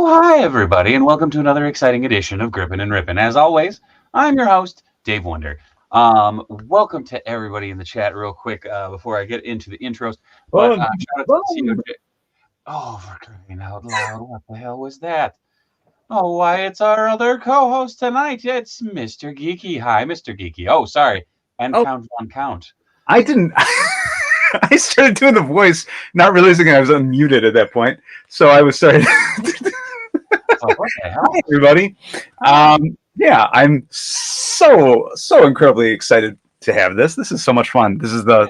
Oh, hi, everybody, and welcome to another exciting edition of Grippin and Rippin. As always, I'm your host, Dave Wonder. Welcome to everybody in the chat real quick before I get into the intros. But shout out to the COJ. Oh, for crying out loud, what the hell was that? Oh, why, it's our other co-host tonight. It's Mr. Geeky. Hi, Mr. Geeky. Oh, sorry. And Count Von Count. I didn't... I started doing the voice, not realizing I was unmuted at that point. So I was starting... What the hell? Hi, everybody. Yeah, I'm so incredibly excited to have this. This is so much fun. This is the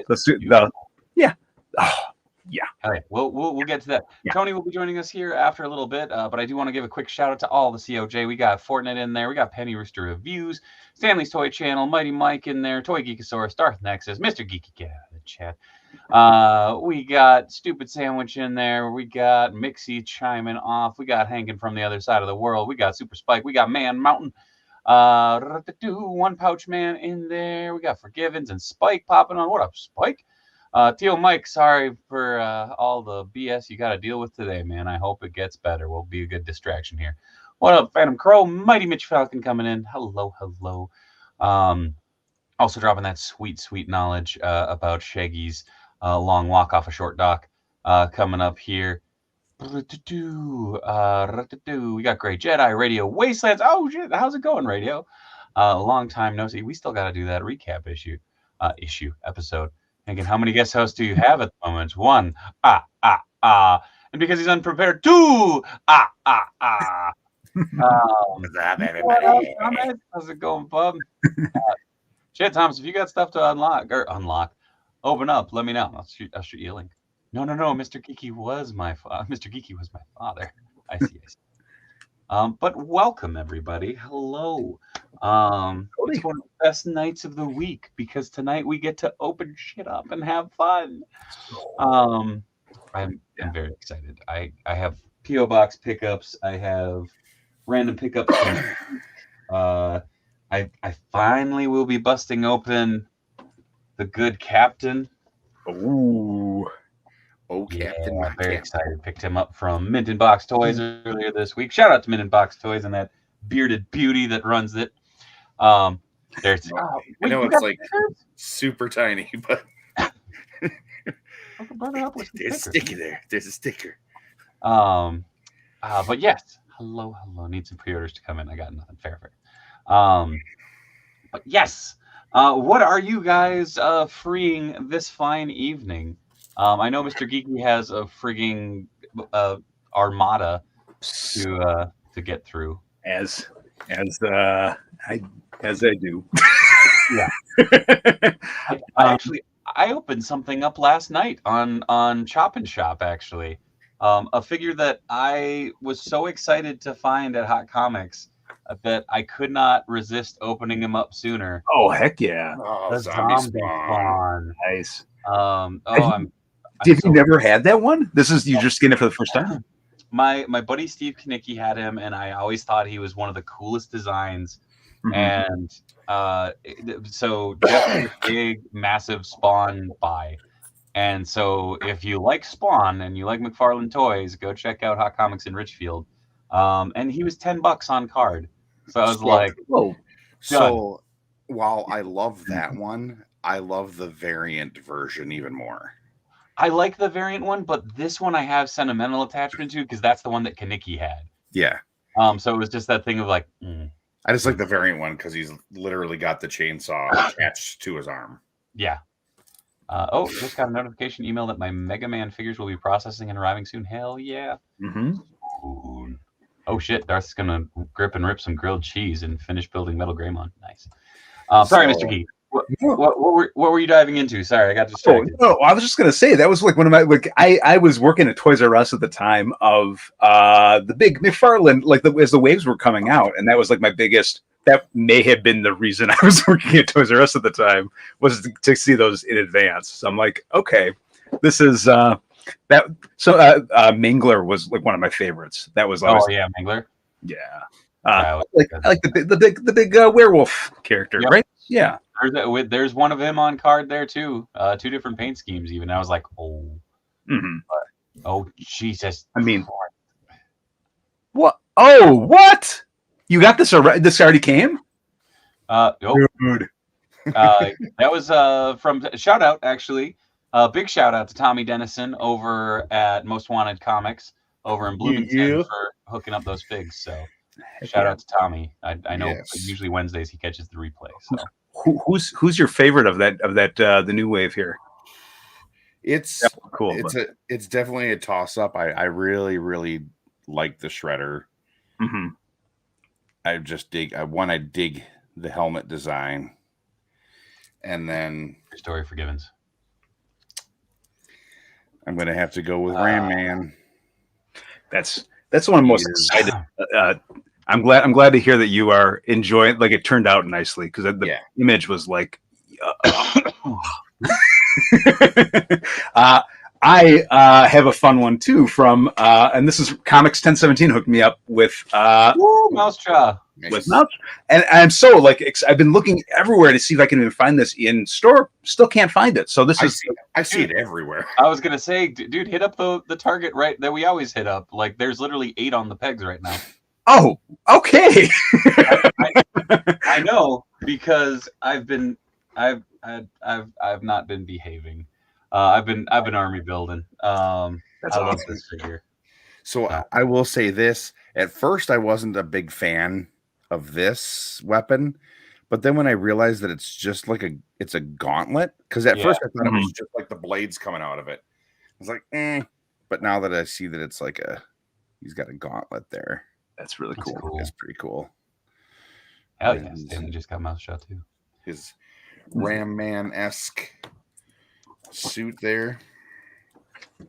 yeah. Oh, yeah. All right, we'll get to that. Yeah. Tony will be joining us here after a little bit, but I do want to give a quick shout out to all the COJ. We got Fortnite in there. We got Penny Rooster Reviews, Stanley's Toy Channel, Mighty Mike in there, Toy Geekosaurus, Darth Nexus, Mr. Geeky, get out of the chat. We got Stupid Sandwich in there. We got Mixie chiming off. We got Hankin from the other side of the world. We got Super Spike. We got Man Mountain. One Pouch Man in there. We got Forgivens and Spike popping on. What up, Spike? Teal Mike, sorry for all the BS you got to deal with today, man. I hope it gets better. We'll be a good distraction here. What up, Phantom Crow? Mighty Mitch Falcon coming in. Hello. Also dropping that sweet knowledge about Shaggy's long walk off a short dock coming up here. We got Great Jedi, Radio Wastelands. Oh, shit. How's it going, Radio? Long time no see. We still got to do that recap episode. Thinking, how many guest hosts do you have at the moment? One. And because he's unprepared, two. What's up, everybody? How's it going, bub? Shit, Thomas, if you got stuff to open up, let me know. I'll shoot you a link. No. Mr. Geeky was my father. I see. But welcome, everybody. Hello. It's one of the best nights of the week because tonight we get to open shit up and have fun. I'm very excited. I have P.O. Box pickups. I have random pickups. I finally will be busting open the Good Captain. Oh, Captain! Yeah, very excited. Picked him up from Mint and Box Toys earlier this week. Shout out to Mint and Box Toys and that bearded beauty that runs it. There's. I know it's like super tiny, but there's a sticker there. There's a sticker. But yes, hello. Need some pre-orders to come in. I got nothing fair. But yes, what are you guys freeing this fine evening? I know Mr. Geeky has a frigging armada to get through. As I do. Yeah. I opened something up last night on Chop and Shop. Actually, a figure that I was so excited to find at Hot Comics that I could not resist opening him up sooner. Oh, heck yeah. The zombie spawn. Nice. Have you never had that one? You just getting it for the first time? My buddy Steve Knickie had him, and I always thought he was one of the coolest designs. Mm-hmm. And so definitely a big, massive Spawn buy. And so if you like Spawn and you like McFarlane Toys, go check out Hot Comics in Richfield. And he was $10 on card. So I was like, whoa. So while I love that one, I love the variant version even more. I like the variant one, but this one I have sentimental attachment to because that's the one that Kaneki had. Yeah. So it was just that thing of like. I just like the variant one because he's literally got the chainsaw attached to his arm. Yeah. Just got a notification email that my Mega Man figures will be processing and arriving soon. Hell yeah. Mm-hmm. Ooh. Oh shit, Darth's gonna grip and rip some grilled cheese and finish building Metal Greymon. Nice. Sorry, Mr. Geek. What were you diving into? Sorry, I got distracted. No, I was just gonna say that was like one of my I was working at Toys R Us at the time of the big McFarlane, as the waves were coming out, and that was like my biggest. That may have been the reason I was working at Toys R Us at the time was to see those in advance. So I'm like, okay, this is that. So Mangler was like one of my favorites. That was yeah, Mangler. Yeah, I like the big werewolf character, yep. Right? Yeah. There's one of him on card there too. Two different paint schemes even. I was like, oh. Mm-hmm. Oh Jesus. I mean, What? Oh, what? You got this already? This already came? Nope. Dude. That was from shout out actually. Big shout out to Tommy Dennison over at Most Wanted Comics over in Bloomington for hooking up those figs. So shout out to Tommy. I know usually Wednesdays he catches the replay. So who's your favorite of that the new wave here? It's cool. It's definitely a toss up. I really like the Shredder. Mm-hmm. I just dig the helmet design. And then Story Forgivens. I'm gonna have to go with Ram Man. That's the one I'm most excited. I'm glad to hear that you are enjoying. Like it turned out nicely because the image was like. I have a fun one too from and this is Comics 1017 hooked me up with Mousetrap. With Mouse, and I'm so like I've been looking everywhere to see if I can even find this in store. Still can't find it. So I see it everywhere. I was gonna say, dude, hit up the Target right that we always hit up. Like there's literally 8 on the pegs right now. Oh, okay. I know because I've not been behaving. I've been army building. That's I love this figure. So I will say this. At first, I wasn't a big fan of this weapon, but then when I realized that it's just like it's a gauntlet, because at first I thought it was just like the blades coming out of it. I was like, But now that I see that it's like he's got a gauntlet there. That's really cool. It's pretty cool. Hell yeah! Stanley just got mouse shot too. His Ram Man-esque suit there.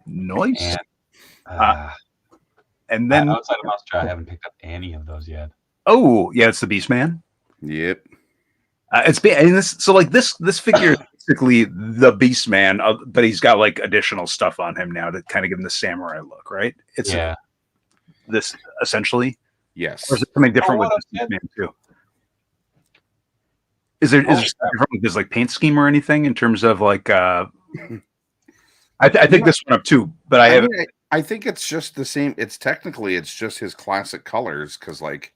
Nice. And then outside of Mousetrap, I haven't picked up any of those yet. Oh yeah, it's the Beast Man. Yep. This figure is basically the Beast Man, but he's got like additional stuff on him now to kind of give him the samurai look, right? This essentially. Yes. Or is it something different with this Beast Man too? Is there something different with his like paint scheme or anything in terms of like? I think this one up too, but I think it's just the same. It's just his classic colors because like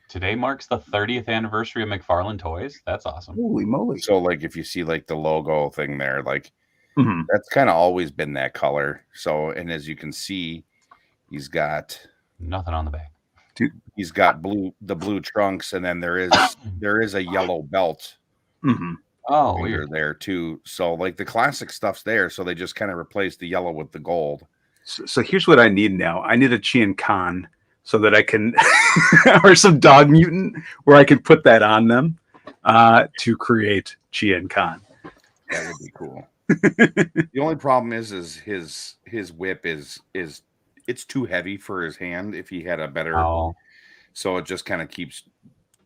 today marks the 30th anniversary of McFarlane Toys. That's awesome. Holy moly! So like if you see like the logo thing there, like that's kind of always been that color. So and as you can see, he's got nothing on the back. Dude, he's got the blue trunks, and then there is a yellow belt. Mm-hmm. Oh, weird there too. So like the classic stuff's there, so they just kind of replaced the yellow with the gold. So here's what I need now. I need a Chien Khan so that I can, or some dog mutant where I can put that on them to create Chien Khan. That would be cool. The only problem is his whip is it's too heavy for his hand. If he had a better, so it just kind of keeps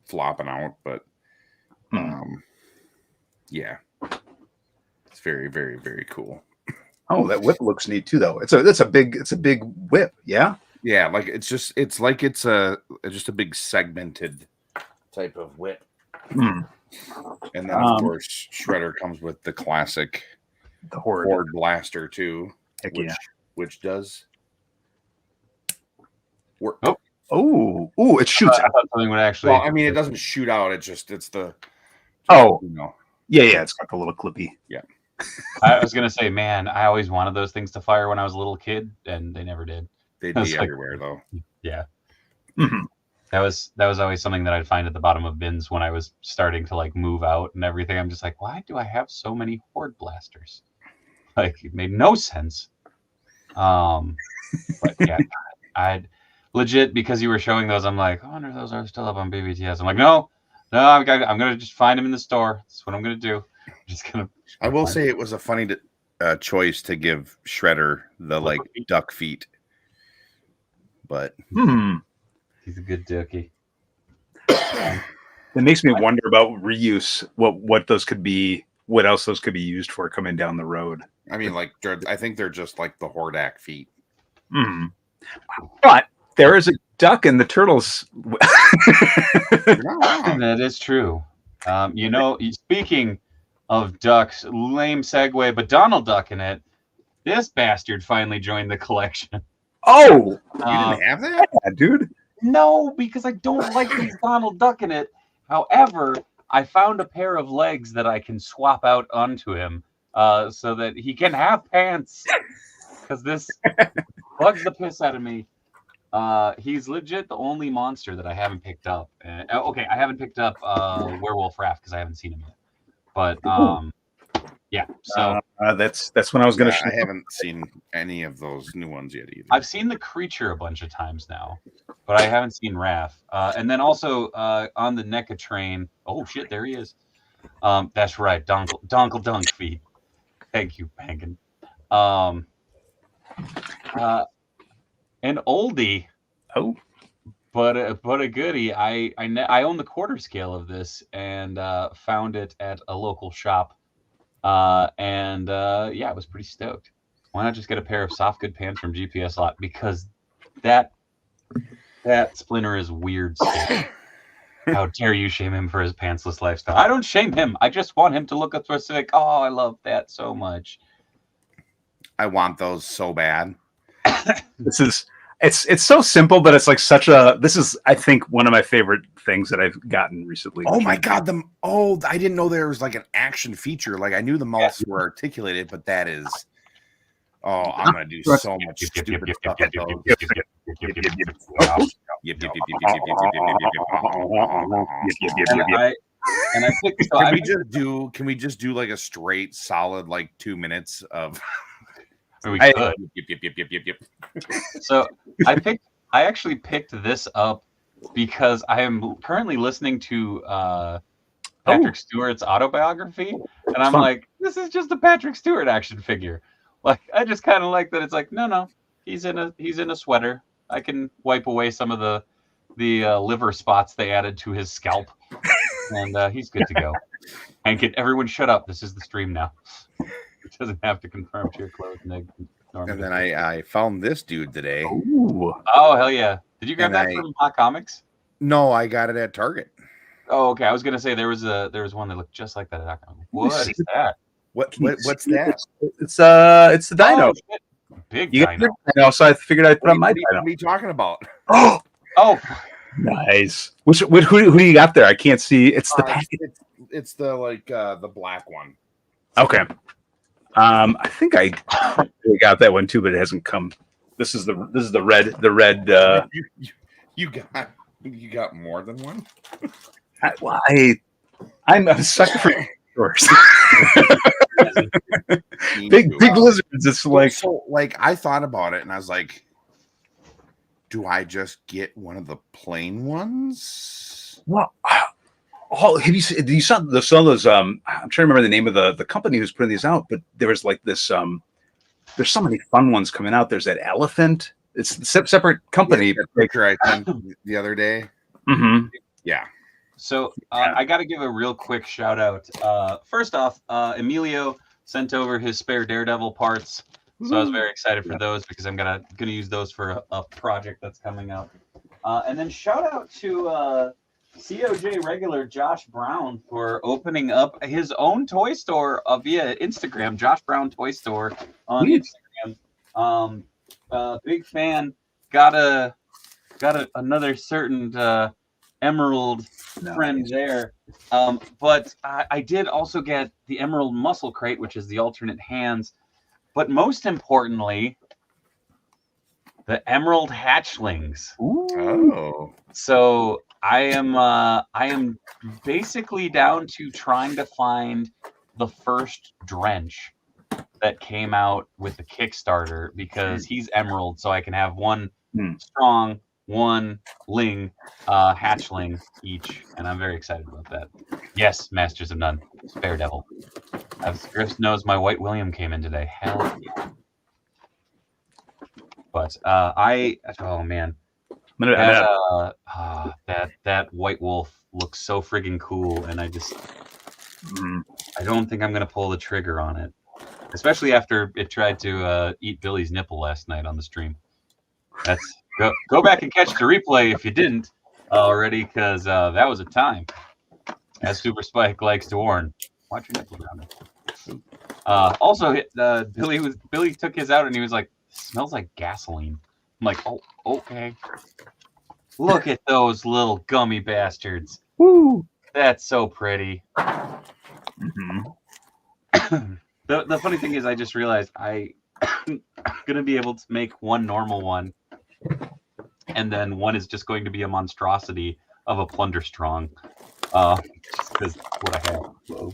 flopping out. But yeah, it's very, very, very cool. Oh, that whip looks neat too, though. It's a big whip. Yeah. Yeah, like it's just a big segmented type of whip. And then of course Shredder comes with the classic, the Horde blaster too, which does work. Oh, it shoots out. I thought something would actually. Well, I mean, it doesn't shoot out. It's the. Yeah, it's got the little clippy. Yeah. I was gonna say, man, I always wanted those things to fire when I was a little kid, and they never did. They'd be everywhere, though. Yeah. Mm-hmm. That was always something that I'd find at the bottom of bins when I was starting to like move out and everything. I'm just like, why do I have so many Horde blasters? Like, it made no sense. But yeah, I'd legit, because you were showing those, I'm like, I wonder if those are still up on BBTS. I'm like, no, I'm gonna just find them in the store. That's what I'm gonna do. I will say it was a funny choice to give Shredder the like duck feet, but he's a good ducky. It makes me wonder about reuse. What those could be. What else those could be used for coming down the road. I mean, like I think they're just like the Hordak feet. But there is a duck in the turtles. That is true. Speaking of ducks, lame segue, but Donald Duck in it. This bastard finally joined the collection. Oh, you didn't have that? Yeah, dude. No, because I don't like this Donald Duck in it. However, I found a pair of legs that I can swap out onto him so that he can have pants. Because this bugs the piss out of me. He's legit the only monster that I haven't picked up. Okay, I haven't picked up Werewolf Raft because I haven't seen him yet. But yeah, so that's when I was going to. I haven't seen any of those new ones yet either. I've seen the creature a bunch of times now, but I haven't seen Raph. And then also on the NECA train. Oh shit, there he is. That's right, Donkle Dunk feet. Thank you, Pankin. An oldie. Oh. But a goodie. I own the quarter scale of this and found it at a local shop. Yeah, I was pretty stoked. Why not just get a pair of soft good pants from GPS Lot? Because that Splinter is weird. How dare you shame him for his pantsless lifestyle? I don't shame him. I just want him to look a specific. Oh, I love that so much. I want those so bad. It's so simple, but it's like this is, I think, one of my favorite things that I've gotten recently. Oh my god, I didn't know there was like an action feature. Like I knew the mouths were articulated, but that is I'm gonna do so much stupid stuff with those. And I picked, can we just do like a straight solid like 2 minutes of we could. Yep. So I actually picked this up because I am currently listening to Patrick Stewart's autobiography, and I'm like, this is just a Patrick Stewart action figure. Like, I just kind of like that. It's like, no, he's in a sweater. I can wipe away some of the liver spots they added to his scalp, and he's good to go. And everyone shut up. This is the stream now. It doesn't have to confirm to your clothes. And then I found this dude today. Ooh. Oh, hell yeah. Did you grab that from Hot Comics? No, I got it at Target. Oh, okay. I was gonna say there was one that looked just like that at Hot Comics. What is that? What's that? It's the Dino. Oh, big Dino. So I figured I'd put on my Dino. What are you talking about? Oh, nice. Who do you got there? I can't see. It's the package. It's the the black one. Okay. I think I probably got that one too, but it hasn't come. This is the red. The red. You got more than one. I'm a sucker for yours. big lizards. It's like so. Like I thought about it, and I was like, do I just get one of the plain ones? Well. Have you saw some of those? I'm trying to remember the name of the company who's putting these out, but there was like this. There's so many fun ones coming out. There's that elephant. It's a separate company. Yeah, that picture I sent the other day. Mm-hmm. Yeah. So I got to give a real quick shout out. First off, Emilio sent over his spare Daredevil parts, so I was very excited for those because I'm gonna use those for a project that's coming out. And then shout out to COJ regular Josh Brown for opening up his own toy store via Instagram, Josh Brown Toy Store on Instagram. Big fan. Got another certain Emerald friend there. But I did also get the Emerald Muscle Crate, which is the alternate hands. But most importantly, the Emerald Hatchlings. Ooh. Oh. So I am basically down to trying to find the first Drench that came out with the Kickstarter because he's Emerald, so I can have one strong, one Ling hatchling each, and I'm very excited about that. Yes, Masters of None, Spare Devil. As Griff knows, my White William came in today. Hell yeah. But oh man. That White Wolf looks so friggin' cool, and I don't think I'm gonna pull the trigger on it, especially after it tried to eat Billy's nipple last night on the stream. That's go back and catch the replay if you didn't already, because that was a time. As Super Spike likes to warn, watch your nipple down there. Also, Billy took his out and he was like, "Smells like gasoline." I'm like, "Oh, okay." Look at those little gummy bastards. Woo! That's so pretty. Mm-hmm. The funny thing is, I just realized I'm gonna be able to make one normal one, and then one is just going to be a monstrosity of a plunder strong. Just because what I have. Whoa.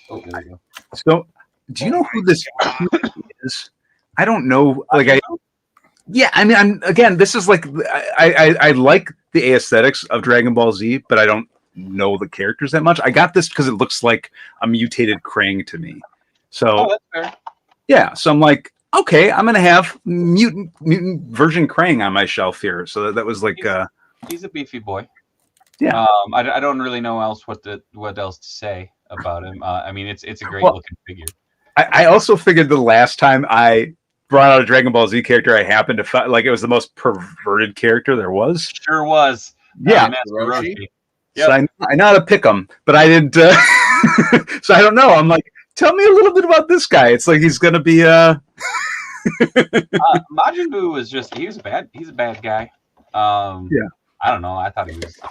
Oh, there we go. So, do you know who this is? I don't know. Like yeah. I mean, this is like I like the aesthetics of Dragon Ball Z, but I don't know the characters that much. I got this because it looks like a mutated Krang to me. So that's fair. Yeah, so I'm like, okay, I'm gonna have mutant version Krang on my shelf here. So that was like, he's a beefy boy. Yeah. I don't really know what else to say about him. I mean, it's a great looking figure. I also figured the last time I brought out a Dragon Ball Z character, I happened to find like it was the most perverted character there was. Sure was. Yeah. Roshi. Yep. So I know how to pick them, but I didn't. So I don't know. I'm like, tell me a little bit about this guy. It's like he's gonna be Majin Buu was he's a bad guy. Yeah. I don't know. I thought he was a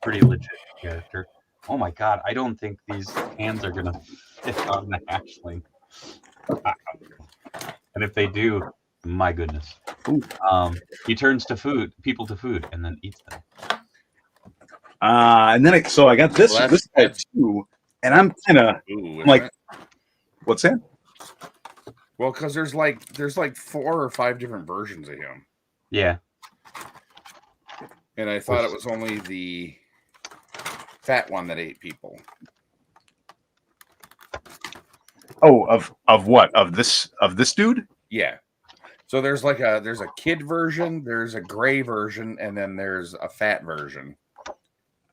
pretty legit character. Oh my god, I don't think these hands are gonna fit on the hatchling. And if they do, my goodness. He turns people to food, and then eats them. And then so I got this guy too, and I'm kind of like, what's that? Well, because there's like 4 or 5 different versions of him. Yeah. And I thought it was only the fat one that ate people. Oh, of what? Of this dude? Yeah. So there's a kid version, there's a gray version, and then there's a fat version.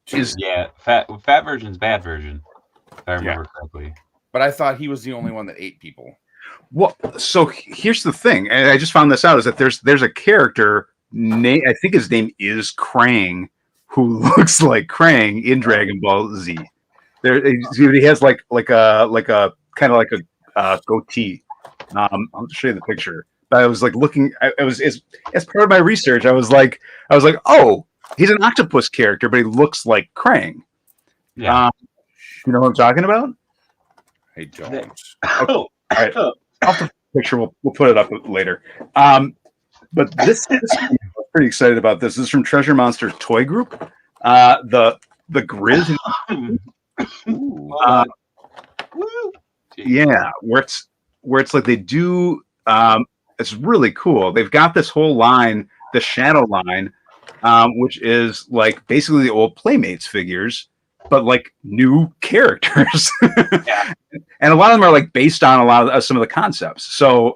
Fat version's bad version, if I remember correctly. But I thought he was the only one that ate people. Well, so here's the thing, and I just found this out, is that there's a character name, I think his name is Krang, who looks like Krang in Dragon Ball Z. He has like a kind of like a goatee. I'll show you the picture. But I was like looking. I was as part of my research. I was like, oh, he's an octopus character, but he looks like Krang. Yeah. You know what I'm talking about? I don't. Okay. All right. I'll put the picture. We'll put it up later. But this I'm pretty excited about this. This is from Treasure Monster Toy Group. The Grizz. Yeah, where it's like they do. It's really cool. They've got this whole line, the Shadow line, which is like basically the old Playmates figures, but like new characters. Yeah. And a lot of them are like based on a lot of some of the concepts. So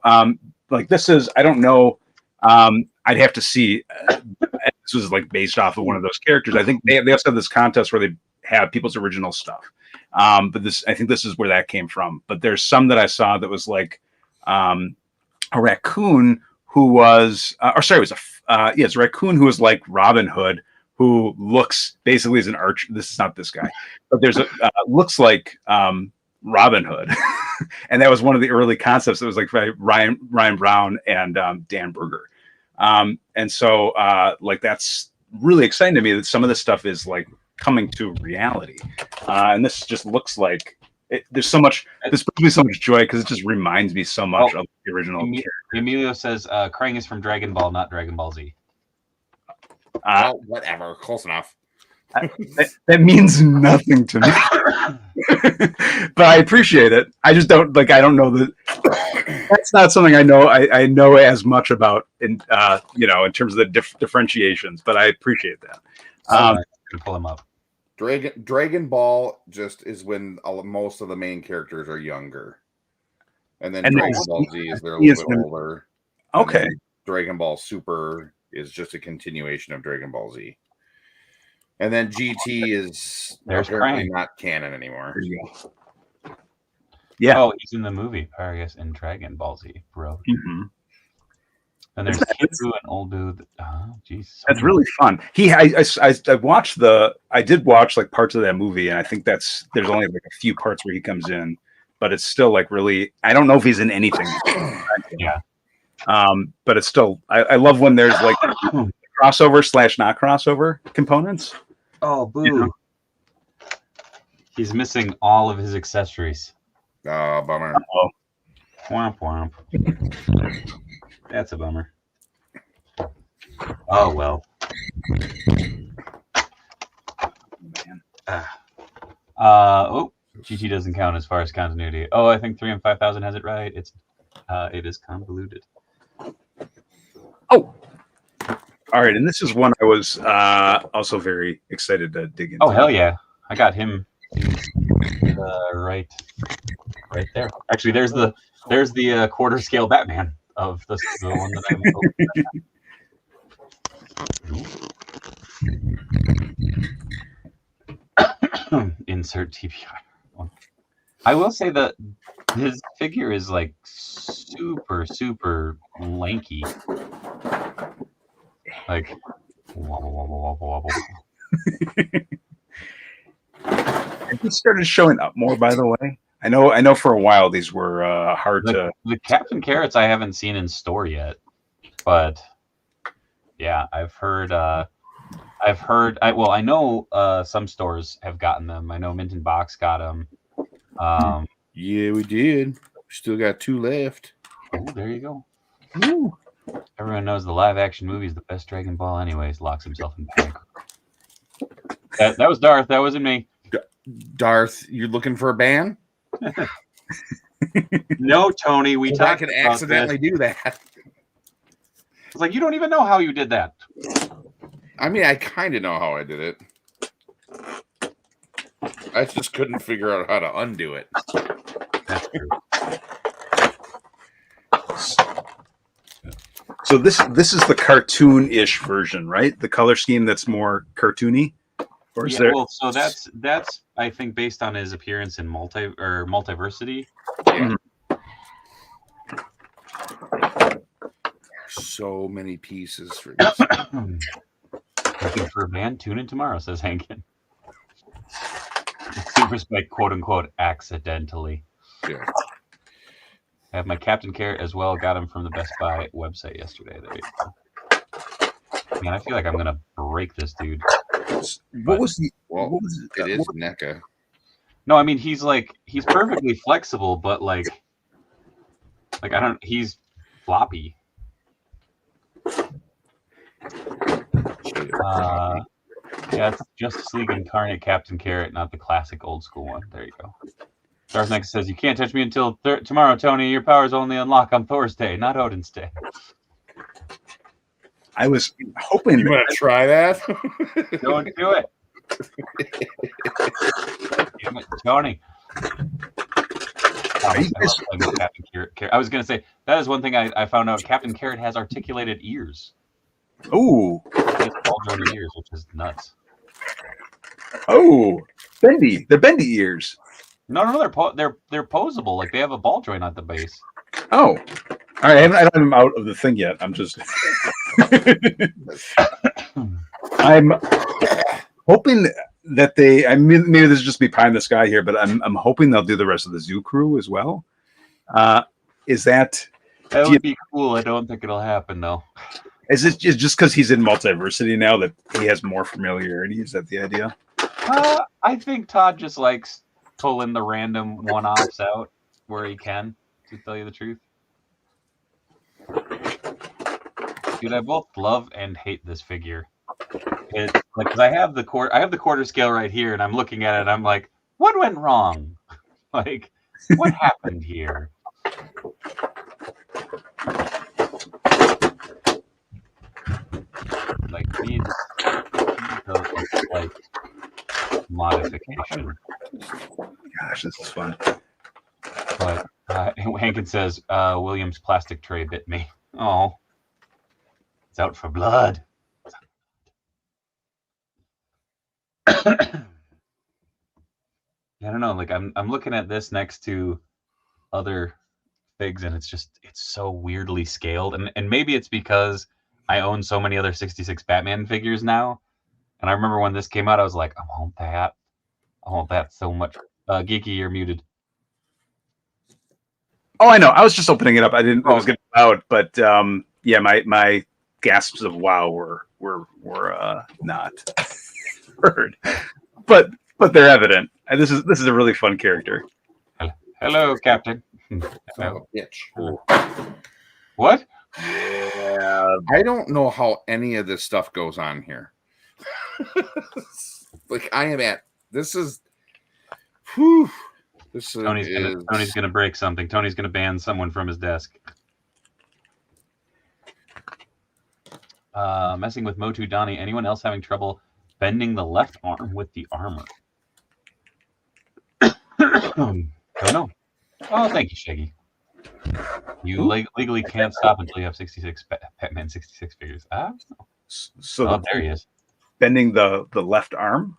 like this is, I don't know. I'd have to see. This was like based off of one of those characters. I think they also have this contest where they have people's original stuff. But I think this is where that came from. But there's some that I saw that was like a raccoon who was, it's a raccoon who was like Robin Hood, who looks basically as an archer. This is not this guy, but there's looks like Robin Hood, and that was one of the early concepts. That was like by Ryan Brown and Dan Berger, and so like that's really exciting to me that some of this stuff is like coming to reality, and this just looks like this brings me so much joy because it just reminds me so much of the original character. Emilio says Krang is from Dragon Ball, not Dragon Ball Z. Whatever, close enough. That means nothing to me, but I appreciate it. I just don't know that. That's not something I know. I know as much about in terms of the differentiations, but I appreciate that. Pull them up. Dragon Ball just is when most of the main characters are younger, and then Dragon Ball Z is they're a little bit older. Okay. Dragon Ball Super is just a continuation of Dragon Ball Z, and then GT is apparently not canon anymore. Yeah. Oh, he's in the movie, I guess, in Dragon Ball Z, bro. Mm-hmm. And there's Kid Buu and Old Buu. Oh, jeez. That's really fun. I did watch like parts of that movie, and I think there's only like a few parts where he comes in, but it's still like really. I don't know if he's in anything. Yeah. But it's still. I love when there's like crossover / not crossover components. Oh, boo! You know? He's missing all of his accessories. Oh, bummer. Uh-oh. Womp womp. That's a bummer. Oh well. Oh, GT doesn't count as far as continuity. Oh, I think 3 and 5000 has it right. It is convoluted. Oh, all right. And this is one I was also very excited to dig into. Oh hell yeah! I got him right there. Actually, there's the quarter scale Batman of the one that I'm insert TBI. I will say that his figure is like super lanky. Like wobble wobble wobble wobble. He started showing up more, by the way. I know for a while these were hard to. The Captain Carrots I haven't seen in store yet, but yeah, I've heard. I know some stores have gotten them. I know Mint and Box got them. Yeah, we did. Still got 2 left. Oh, there you go. Ooh. Everyone knows the live action movie is the best Dragon Ball, anyways. Locks himself in panic. That was Darth. That wasn't me. Darth, you're looking for a ban? No, Tony. We talked I could accidentally do that. It's like you don't even know how you did that. I mean, I kind of know how I did it. I just couldn't figure out how to undo it. That's true. So this is the cartoon-ish version, right? The color scheme that's more cartoony. Or is there... Well, so that's I think based on his appearance in Multiversity. Yeah. So many pieces for this. Looking for a man? Tune in tomorrow, says Hankin. Super Spike, quote unquote, accidentally. Yeah. I have my Captain Carrot as well. Got him from the Best Buy website yesterday. There you go. Man, I feel like I'm gonna break this dude. What was the? Well, what was it is NECA. No, I mean he's perfectly flexible, but like he's floppy. Yeah, it's Justice League Incarnate Captain Carrot, not the classic old school one. There you go. Stars Next says, you can't touch me until tomorrow, Tony. Your powers only unlock on Thor's Day, not Odin's Day. I was hoping... You want to try that? Don't do it. Damn it, Tony. I was going to say, that is one thing I found out. Captain Carrot has articulated ears. Oh. He has ball-jointed ears, which is nuts. Oh. Bendy. They're bendy ears. No, they're posable. Like they have a ball joint at the base. Oh, all right. I don't have them out of the thing yet. I'm just. I'm hoping that they. I mean, maybe this is just me pie in the sky here, but I'm hoping they'll do the rest of the Zoo Crew as well. Is that? That would be cool. I don't think it'll happen though. Is it just because he's in Multiversity now that he has more familiarity? Is that the idea? I think Todd just likes pulling the random one-offs out where he can, to tell you the truth. Dude, I both love and hate this figure. It's like, 'cause I have the quarter scale right here, and I'm looking at it, and I'm like, what went wrong? Like, what happened here? Like, needs like modification. Gosh, this is fun. But Hankin says, William's plastic tray bit me. Oh. It's out for blood. I don't know. Like I'm looking at this next to other figs, and it's so weirdly scaled. And maybe it's because I own so many other 66 Batman figures now. And I remember when this came out, I was like, I want that. I want that so much. Geeky, you're muted. Oh, I know. I was just opening it up. I was getting out, but yeah, my gasps of wow were not heard, but they're evident. And this is a really fun character. Hello, Captain. Oh, bitch. What? Yeah, I don't know how any of this stuff goes on here. Like I am at this is. Whew, Tony's gonna break something. Tony's gonna ban someone from his desk. Messing with MOTU Donnie. Anyone else having trouble bending the left arm with the armor? Don't know. Oh, thank you, Shaggy. You legally can't stop until you have 66 Batman 66 figures. so there he is. Bending the left arm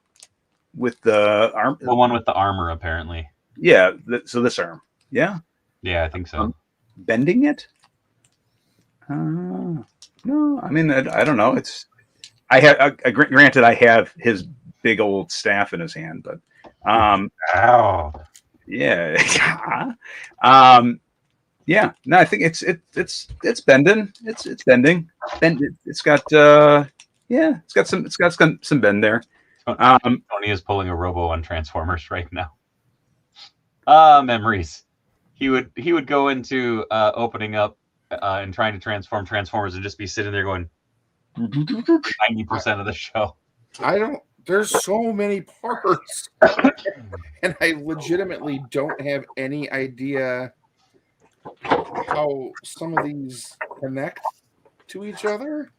with the arm. The one with the armor, apparently. Yeah. So this arm. Yeah. Yeah, I think so. Bending it. No, I mean I don't know. It's granted I have his big old staff in his hand, but ow. Yeah. Yeah. No, I think it's bending. It's bending. It's got some bend there. Tony is pulling a robo on Transformers right now. Memories. He would go into opening up and trying to transform Transformers and just be sitting there going 90% of the show. There's so many parts, and I legitimately don't have any idea how some of these connect to each other.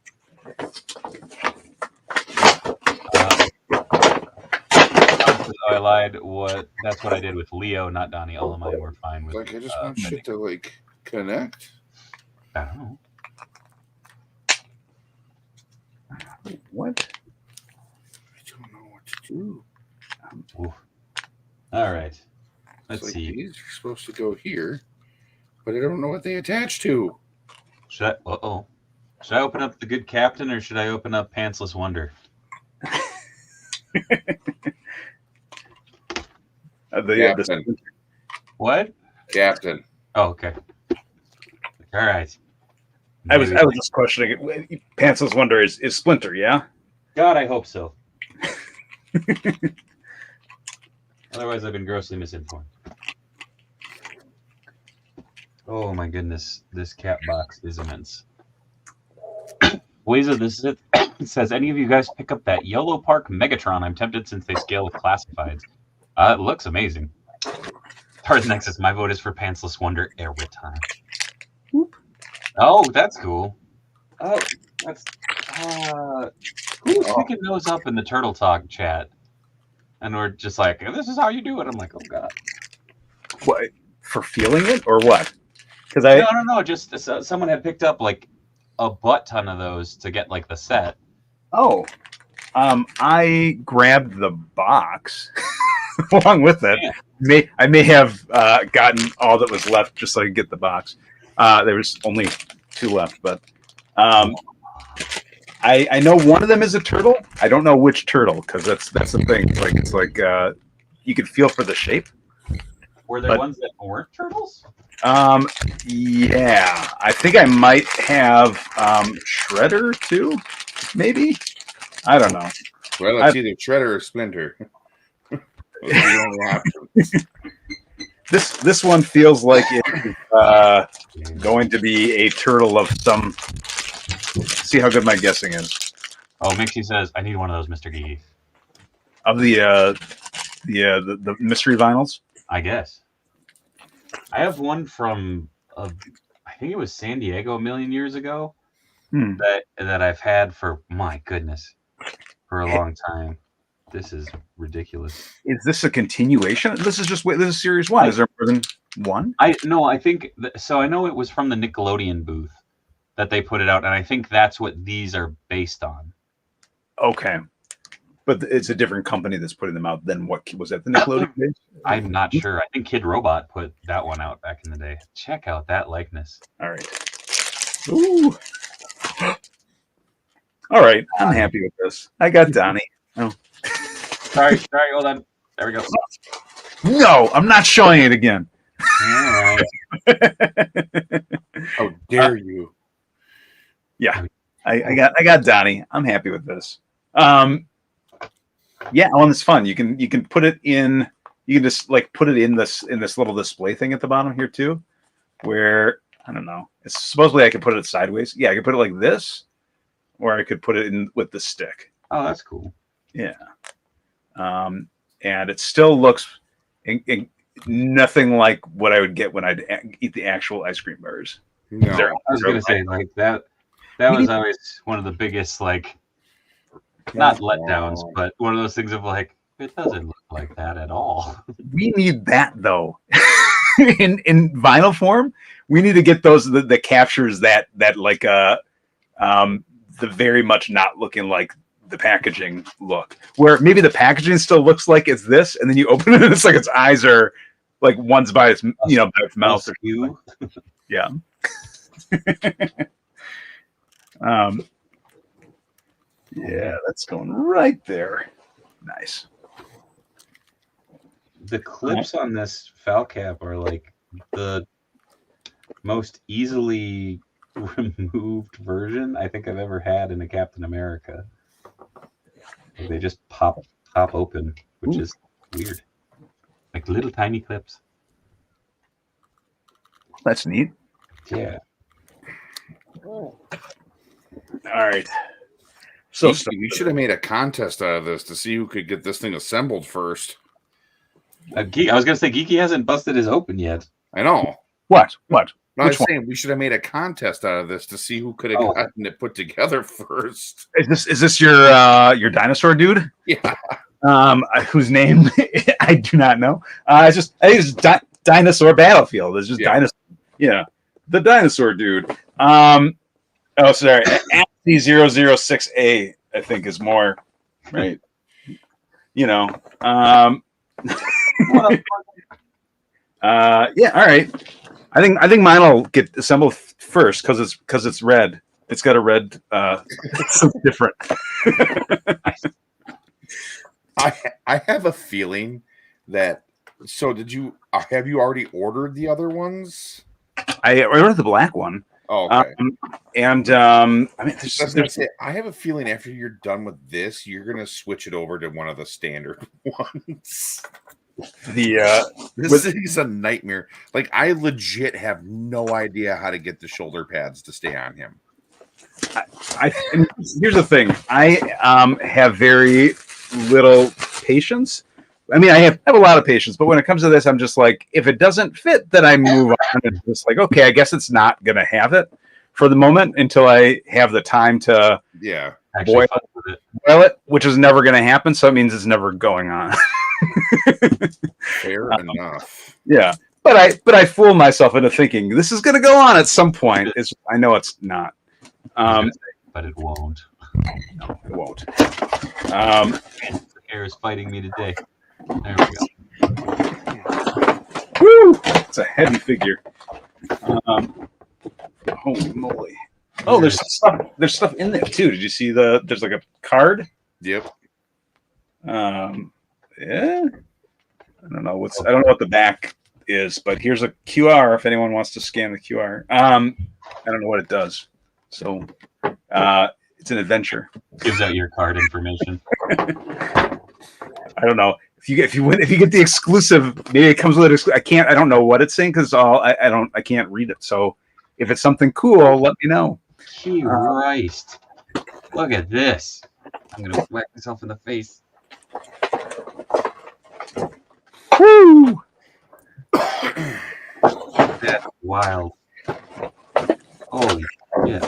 I lied. That's what I did with Leo, not Donnie. All of mine were fine with. Like I just want shit to like connect. I don't know. What? I don't know what to do. All right. Let's see. These are supposed to go here, but I don't know what they attach to. Should I open up the Good Captain or should I open up Pantsless Wonder? Captain. What? Captain. Oh, okay. All right. I was just questioning it. Pantsless Wonder is Splinter, yeah? God, I hope so. Otherwise, I've been grossly misinformed. Oh my goodness, this cat box is immense. Ways of this it says, any of you guys pick up that Yellow Park Megatron? I'm tempted since they scale with classifieds. It looks amazing. Tarzan Nexus, my vote is for Pantsless Wonder every time. Whoop. Oh, that's cool. Oh, that's who's picking those up in the Turtle Talk chat? And we're just like, this is how you do it. I'm like, oh god. What, for feeling it or what? Because no. Just someone had picked up like a butt ton of those to get like the set. Oh, I grabbed the box along with it. Yeah. I may have gotten all that was left just so I could get the box. There was only 2 left, but I know one of them is a turtle. I don't know which turtle because that's the thing. It's like you could feel for the shape. Were there ones that weren't turtles? Yeah, I think I might have Shredder too, maybe. I don't know. Well, it's either Shredder or Splinter. Those are the only options. This one feels like it's going to be a turtle of some. See how good my guessing is. Oh, Mixie says I need one of those, Mr. Geese. Of the mystery vinyls. I guess. I have one from I think it was San Diego a million years ago. That I've had for my goodness for a long time. This is ridiculous. Is this a continuation? This is series 1. Is there more than one? I think so. I know it was from the Nickelodeon booth that they put it out, and I think that's what these are based on. Okay. But it's a different company that's putting them out than what was at the Nickelodeon days? I'm not sure. I think Kid Robot put that one out back in the day. Check out that likeness. All right. Ooh. All right. I'm happy with this. I got Donnie. Oh. Sorry. Hold on. There we go. No, I'm not showing it again. All right. How dare you? Yeah. I got Donnie. I'm happy with this. Yeah, it's fun. You can put it in. You can just like put it in this little display thing at the bottom here too, where I don't know. It's supposedly I could put it sideways. Yeah, I could put it like this, or I could put it in with the stick. Oh, that's cool. Yeah. And it still looks nothing like what I would get when I'd eat the actual ice cream bars. No, I was gonna say like that. That was always one of the biggest like, not letdowns, but one of those things of like, it doesn't look like that at all. We need that though. in vinyl form, we need to get those the captures that like the very much not looking like the packaging look, where maybe the packaging still looks like it's this, and then you open it and it's like its eyes are like one's by its by its mouth. You. Yeah. Yeah, that's going right there. Nice. The clips on this foul cap are like the most easily removed version I think I've ever had in a Captain America. They just pop open, which is weird. Like little tiny clips. That's neat. Yeah. All right. So we should have made a contest out of this to see who could get this thing assembled first. I was gonna say Geeky hasn't busted his open yet. I know. What? No, I was saying we should have made a contest out of this to see who could have gotten it put together first. Is this your dinosaur dude? Yeah. Whose name I do not know. I think it's Dinosaur Battlefield. It's just dinosaur. Yeah, the dinosaur dude. Oh, sorry. ASCII-006A, I think, is more right. Yeah. All right. I think mine will get assembled first because it's red. It's got a red. Something different. I have a feeling that. So have you already ordered the other ones? I ordered the black one. Oh, okay. I mean, I have a feeling after you're done with this, you're gonna switch it over to one of the standard ones. This is a nightmare. Like, I legit have no idea how to get the shoulder pads to stay on him. Here's the thing. I have very little patience. I mean, I have a lot of patience, but when it comes to this, I'm just like, if it doesn't fit, then I move on. It's just like, okay, I guess it's not going to have it for the moment until I have the time to boil it, which is never going to happen. So it means it's never going on. Fair enough. Yeah. But I fool myself into thinking this is going to go on at some point. I know it's not. But it won't. No, it won't. The air is fighting me today. There we go. Woo! It's a heavy figure. Holy moly! Oh, there's stuff in there too. Did you see there's like a card? Yep. Yeah. I don't know what the back is, but here's a QR if anyone wants to scan the QR. I don't know what it does. So it's an adventure. Gives out your card information. I don't know. If you get the exclusive, maybe it comes with it. I don't know what it's saying because I can't read it. So if it's something cool, let me know. Christ. Look at this. I'm gonna whack myself in the face. Woo! That's wild. Holy shit.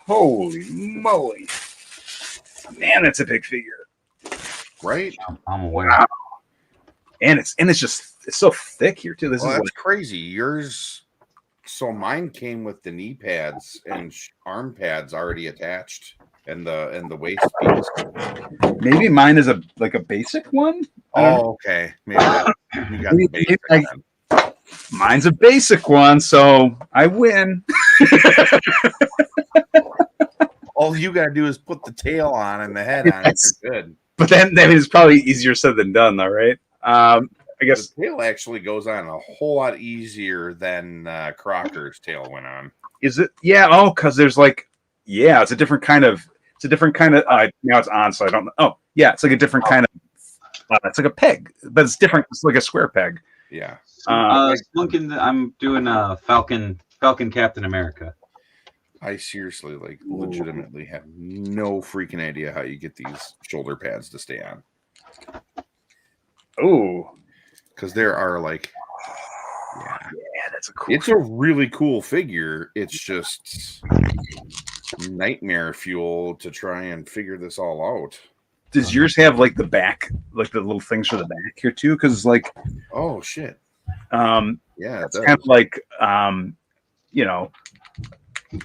Holy moly. Man, that's a big figure. Right? I'm aware. Wow. And it's so thick here too. That's crazy. Yours, so mine came with the knee pads and arm pads already attached, and the waist piece. Maybe mine is a basic one. Oh, okay. Maybe you got the basic then. Mine's a basic one, so I win. All you gotta do is put the tail on and the head on. You're good. But then it's probably easier said than done, though, right? I guess the tail actually goes on a whole lot easier than Crocker's tail went on. Is it? Yeah. Oh, because there's like Yeah, it's a different kind of. It's a different kind of. Now it's on, so I don't know. Oh, yeah, it's like a different kind of. It's like a peg, but it's different. It's like a square peg. Yeah. I'm doing Falcon Captain America. I seriously, like, legitimately have no freaking idea how you get these shoulder pads to stay on. Oh, because there are like, yeah, that's a cool. It's a really cool figure. It's just nightmare fuel to try and figure this all out. Does yours have like the back, like the little things for the back here too? Because like, oh shit, yeah, it's kind of like, you know,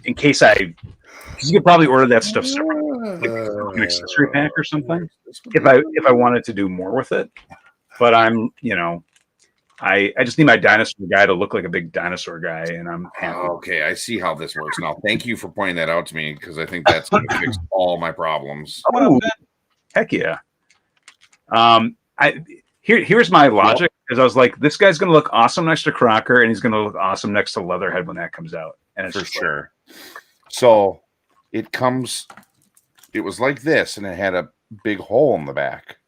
in case you could probably order that stuff separately, like an accessory pack or something. If I wanted to do more with it, but I'm, you know, I just need my dinosaur guy to look like a big dinosaur guy, and I'm happy. Okay, I see how this works now. Thank you for pointing that out to me because I think that's going to fix all my problems. Oh, heck yeah! Here's my logic: is I was like, this guy's going to look awesome next to Crocker, and he's going to look awesome next to Leatherhead when that comes out. And it's for sure. So it was like this, and it had a big hole in the back,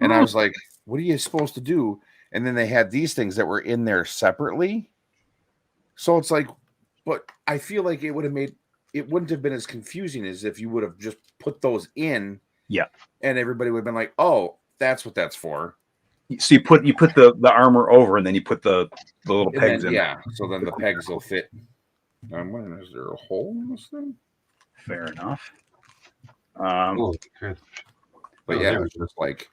and I was like, "What are you supposed to do?" And then they had these things that were in there separately. So it's like, but I feel like it wouldn't have been as confusing as if you would have just put those in. Yeah. And everybody would have been like, oh, that's what that's for. So you put the armor over, and then you put the little pegs in. Yeah. So then the pegs will fit. I'm wondering, is there a hole in this thing? Fair enough. But yeah, it was just like,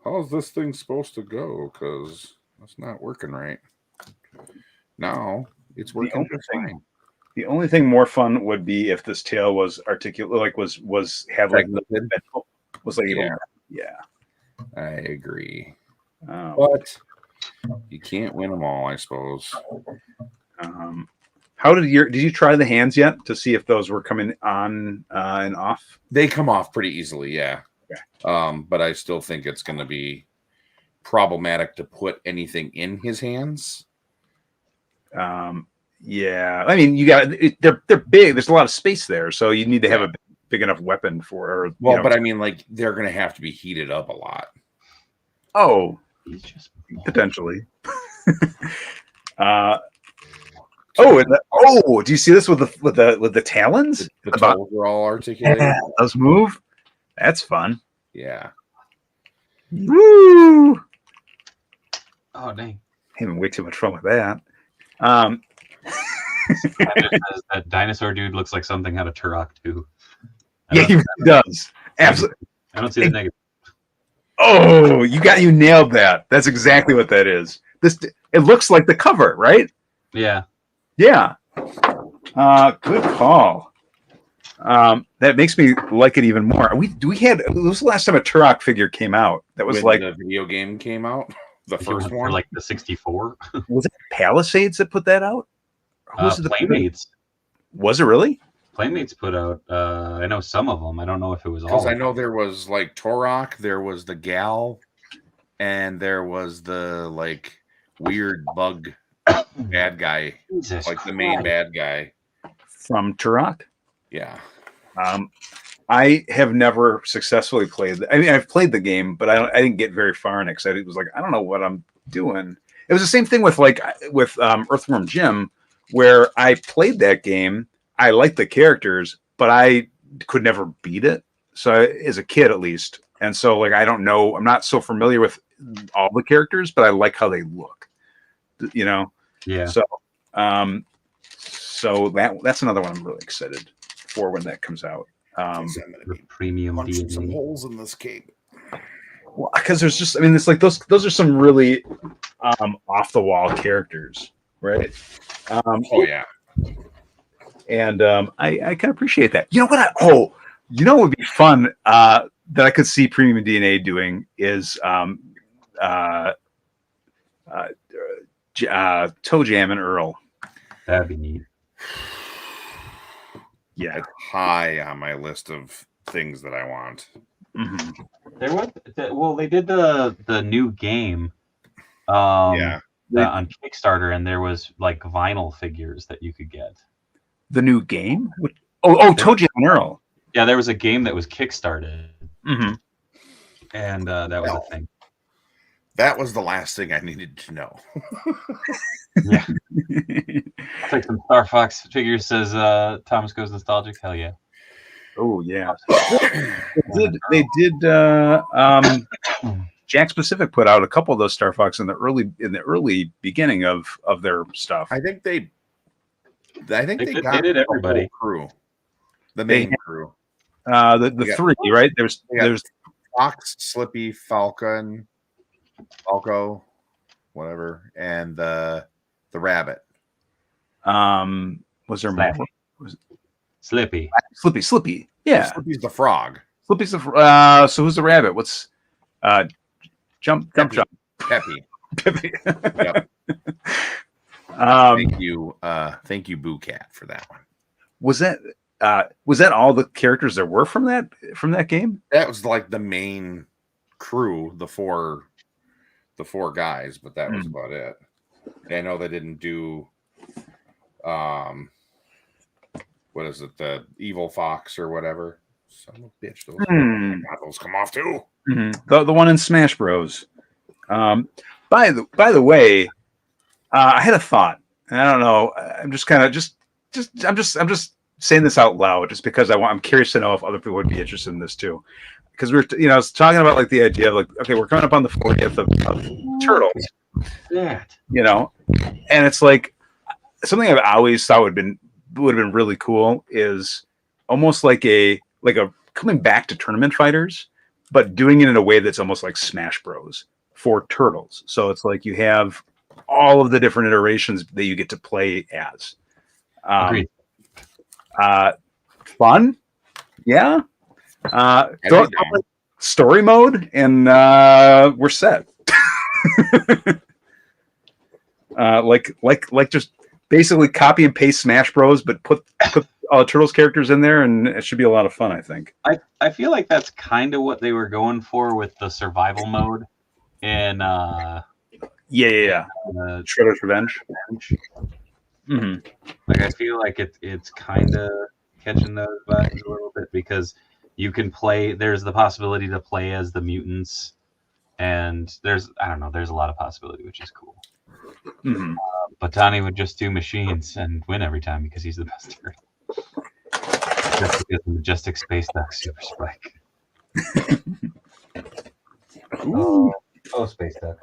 how's this thing supposed to go? Because that's not working right. Now it's working fine. The only thing more fun would be if this tail was articulate, like was had like was like yeah. I agree, but you can't win them all, I suppose. How did you try the hands yet to see if those were coming on and off? They come off pretty easily, yeah. Okay. But I still think it's going to be problematic to put anything in his hands. Yeah, I mean, they're big. There's a lot of space there, so you need to have a big enough weapon for. But I mean, like they're going to have to be heated up a lot. Oh, potentially. Do you see this with the talons? The toes are all articulated. Yeah, those move. That's fun. Yeah. Woo! Oh dang! Having way too much fun with that. That dinosaur dude looks like something out of Turok too. Yeah, he does. Absolutely. I don't see the negative. Oh, you nailed that. That's exactly what that is. It looks like the cover, right? Yeah. Yeah. Good call. That makes me like it even more. It was the last time a Turok figure came out. That was when the video game came out. The first one, like the 64. Was it Palisades that put that out? Was it the Playmates? Was it really? Playmates put out. I know some of them. I don't know if it was all. Because I know there was like Turok, there was the Gal, and there was the like weird bug bad guy, Jesus like the main bad guy from Turok. Yeah. I have never successfully played. I mean, I've played the game, but I didn't get very far in it because it was like I don't know what I'm doing. It was the same thing with Earthworm Jim, where I played that game. I liked the characters, but I could never beat it. So as a kid, at least, and so like I don't know. I'm not so familiar with all the characters, but I like how they look. You know. Yeah. So, that's another one I'm really excited for when that comes out. The premium punching some holes in this cape. Well, because there's just, I mean, it's like those are some really off the wall characters, right? Oh yeah, and I can appreciate that. You know what? What would be fun that I could see Premium DNA doing is Toe Jam and Earl. That'd be neat. Yeah, it's high on my list of things that I want. Mm-hmm. They did the new game on Kickstarter, and there was like vinyl figures that you could get. The new game? Toe Jam and Earl. Yeah, there was a game that was kickstarted, Mm-hmm. and that was a thing. That was the last thing I needed to know. Yeah. I'll take some Star Fox figures, says Thomas Goes Nostalgic. Hell yeah. Oh yeah. They did Jack Pacific put out a couple of those Star Fox in the early beginning of their stuff. I think they got did everybody. The crew. The main crew. The three, right? There's Fox, Slippy, Falco, whatever, and the rabbit. Was there more? Slippy. Yeah. Slippy's the frog. Slippy's the so who's the rabbit? What's jump. Peppy. Yep. Thank you, Boo Cat, for that one. Was that all the characters there were from that game? That was like the main crew, the four guys, but that was about it. I know they didn't do what is it, the Evil Fox or whatever. Son of a bitch, those come off too. Mm-hmm. The one in Smash Bros. By the way, I had a thought, and I don't know. I'm just kind of I'm just saying this out loud, just because I'm curious to know if other people would be interested in this too. Because I was talking about like the idea of like, okay, we're coming up on the 40th of Turtles. Yeah. And it's like something I've always thought would have been really cool is almost like a coming back to tournament fighters, but doing it in a way that's almost like Smash Bros for Turtles. So it's like you have all of the different iterations that you get to play as. Agreed. Fun, yeah. Story mode, and we're set. Like just basically copy and paste Smash Bros, but put all the Turtles characters in there, and it should be a lot of fun, I think. I feel like that's kind of what they were going for with the survival mode in Shredder's Revenge. Mm-hmm. Like I feel like it's kind of catching those vibes a little bit, because you can play. There's the possibility to play as the mutants, and there's a lot of possibility, which is cool. Mm-hmm. But Donnie would just do machines and win every time because he's the best turtle. Just because of Majestic Space Duck Super Spike. Oh, Space Duck.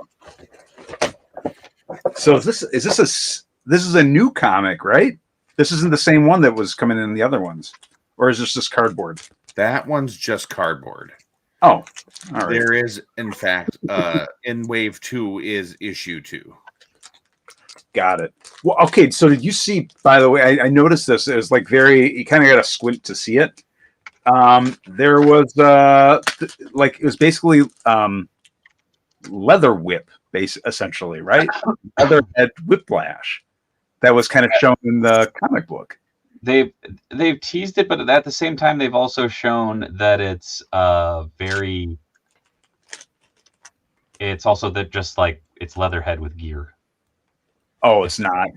So this is a new comic, right? This isn't the same one that was coming in the other ones, or is this just cardboard? That one's just cardboard. Oh, all right. There is, in fact, in Wave 2 is issue 2. Got it. Well, okay. So did you see? By the way, I noticed this. It was like you kind of got to squint to see it. There was it was basically leather whip, essentially, right? Leather head whiplash. That was kind of shown in the comic book. They've teased it, but at the same time, they've also shown that it's it's also that just like it's Leatherhead with gear. Oh, it's not.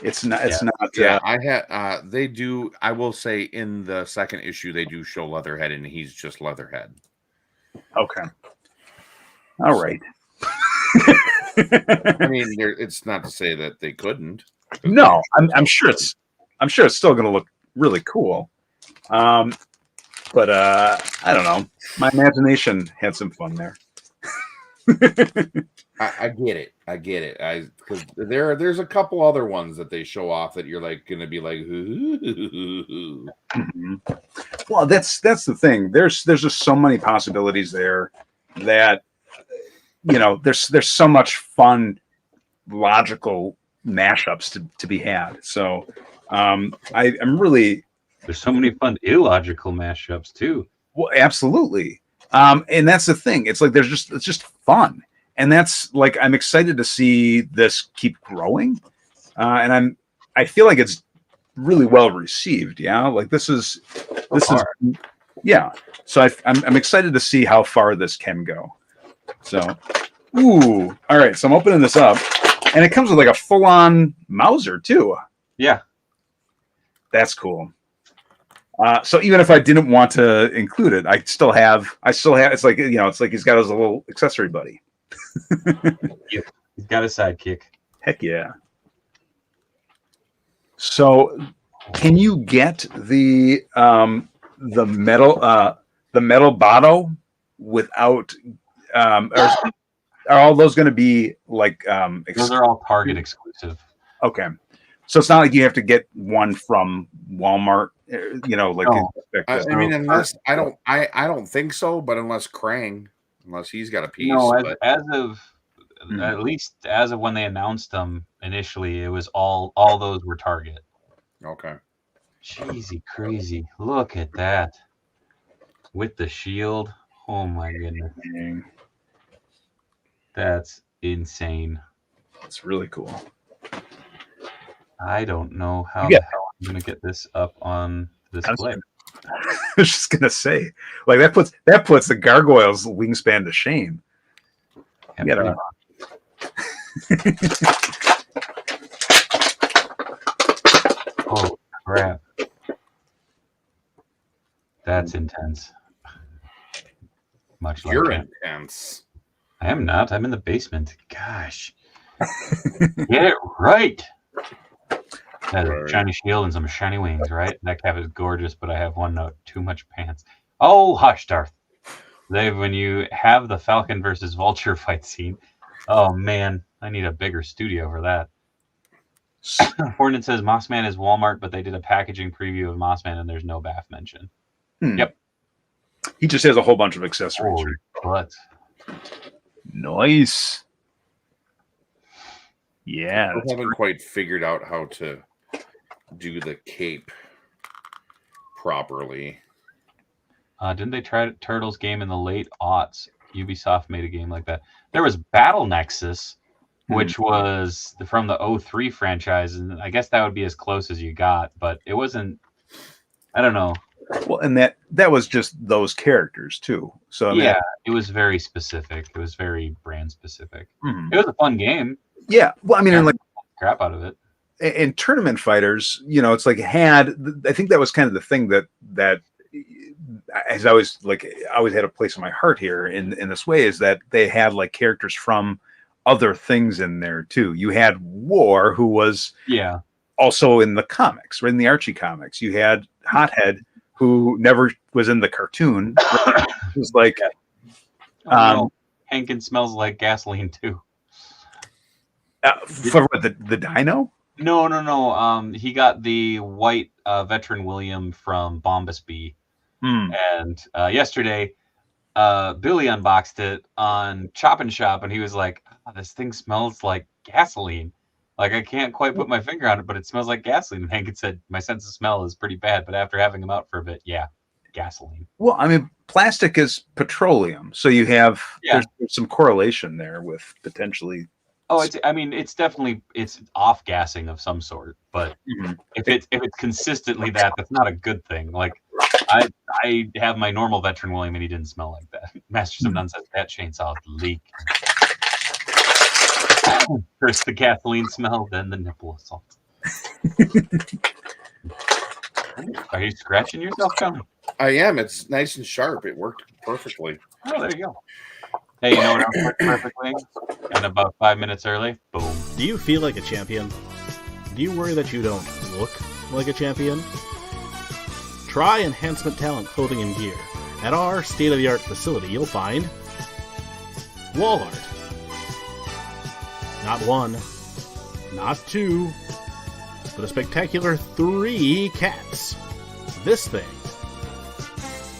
It's not. It's not. Yeah, I had. They do. I will say in the second issue they do show Leatherhead, and he's just Leatherhead. Okay. All right. I mean, it's not to say that they couldn't. No, I'm sure it's still going to look really cool. But I don't know. My imagination had some fun there. I get it. Because there's a couple other ones that they show off that you're like going to be like, ooh. Mm-hmm. Well, that's the thing. There's just so many possibilities there that there's so much fun, logical mashups to be had. So I'm really there's so many fun illogical mashups too. Well, absolutely. And that's the thing. It's like it's just fun. And that's like I'm excited to see this keep growing. And I feel like it's really well received. Yeah. Like this is yeah. So I'm excited to see how far this can go. So all right. So I'm opening this up. And it comes with like a full-on Mauser too. Yeah. That's cool. So even if I didn't want to include it, I still have. It's like it's like he's got his little accessory buddy. Yep. He's got a sidekick. Heck yeah. So, can you get the metal botto without? Are all those going to be like? Those are all Target exclusive. Okay, so it's not like you have to get one from Walmart. Like. No. I mean, unless I don't think so. But unless he's got a piece. No, as of. At least as of when they announced them initially, it was all those were Target. Okay. Cheesy crazy. Look at that. With the shield. Oh my goodness. That's insane. It's really cool. I don't know how the hell I'm gonna get this up on display. I was just gonna say, like that puts the gargoyle's wingspan to shame. Yeah, oh crap. That's intense. Much You're like intense. I am not. I'm in the basement. Gosh. Get it right. That a shiny shield and some shiny wings, right? That cap is gorgeous, but I have one note. Too much pants. Oh, hush, Darth. When you have the Falcon versus Vulture fight scene, oh man, I need a bigger studio for that. Hornet says Mossman is Walmart, but they did a packaging preview of Mossman and there's no Bath mention. Yep. He just has a whole bunch of accessories. Holy butt. Nice. Yeah. I haven't quite figured out how to do the cape properly. Didn't they try Turtles game in the late aughts? Ubisoft made a game like that. There was Battle Nexus, which was from the 03 franchise, and I guess that would be as close as you got, but it wasn't. I don't know. Well, and that was just those characters too. So yeah, it was very specific. It was very brand specific. Mm-hmm. It was a fun game. Yeah, well, I mean, and like crap out of it. And tournament fighters, it's like I think that was kind of the thing that has always had a place in my heart here in this way, is that they had like characters from other things in there too. You had War, who was also in the comics, right, in the Archie comics. You had Hothead, who never was in the cartoon. It was like Hankin smells like gasoline too. For what, the Dino? No. He got the white veteran William from Bombus Bee. And yesterday, Billy unboxed it on Chop and Shop, and he was like, oh, this thing smells like gasoline. Like, I can't quite put my finger on it, but it smells like gasoline. And Hank had said, my sense of smell is pretty bad, but after having him out for a bit, gasoline. Well, I mean, plastic is petroleum, so you have there's some correlation there with potentially. Oh, it's definitely off gassing of some sort, but if it's consistently that's not a good thing. Like I have my normal veteran William and he didn't smell like that. Masters of None says that chainsaw leak. First the gasoline smell, then the nipple assault. Are you scratching yourself, John? I am. It's nice and sharp. It worked perfectly. Oh, there you go. Hey, you know what else worked perfectly? And about 5 minutes early, boom. Do you feel like a champion? Do you worry that you don't look like a champion? Try Enhancement Talent Clothing and Gear. At our state-of-the-art facility, you'll find wall art. Not one, not two, but a spectacular 3 cats. This thing.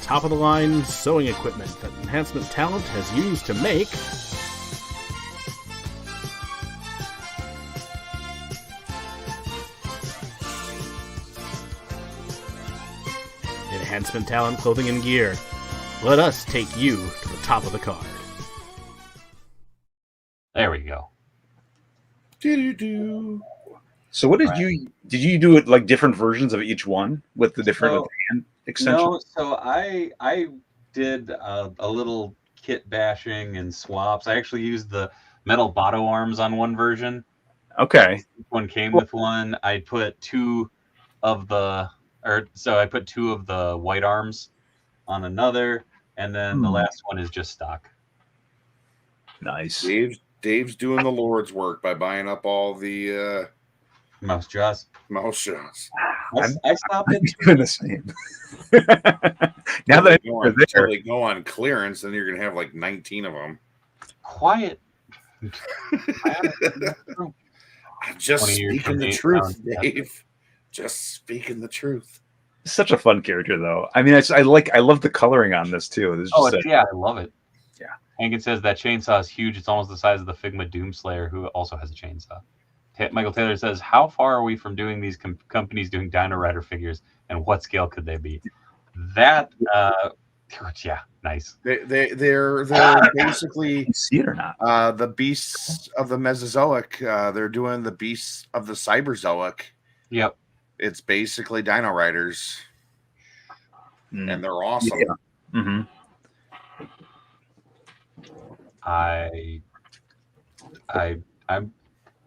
Top-of-the-line sewing equipment that Enhancement Talent has used to make Enhancement Talent Clothing and Gear. Let us take you to the top of the card. There we go. Do-do-do. So what did you do it like different versions of each one with the different hand extensions? No, so I did a little kit bashing and swaps. I actually used the metal botto arms on one version. Okay. One came with one. I put 2 of the or so I put 2 of the white arms on another, and then the last one is just stock. Nice. Dave's doing the Lord's work by buying up all the mouse jaws. I stopped it. Doing the same. Now that they go on clearance, then you're gonna have like 19 of them. Quiet. I'm just speaking the truth, Dave. Just speaking the truth. Such a fun character, though. I mean, I love the coloring on this too. I love it. Yeah. Hankin says that chainsaw is huge. It's almost the size of the Figma Doomslayer, who also has a chainsaw. Michael Taylor says, "How far are we from doing these companies doing Dino Rider figures, and what scale could they be?" That, yeah, nice. They're basically see it or not? The beasts of the Mesozoic. They're doing the beasts of the Cyberzoic. Yep. It's basically Dino Riders, and they're awesome. Yeah. Mm-hmm. I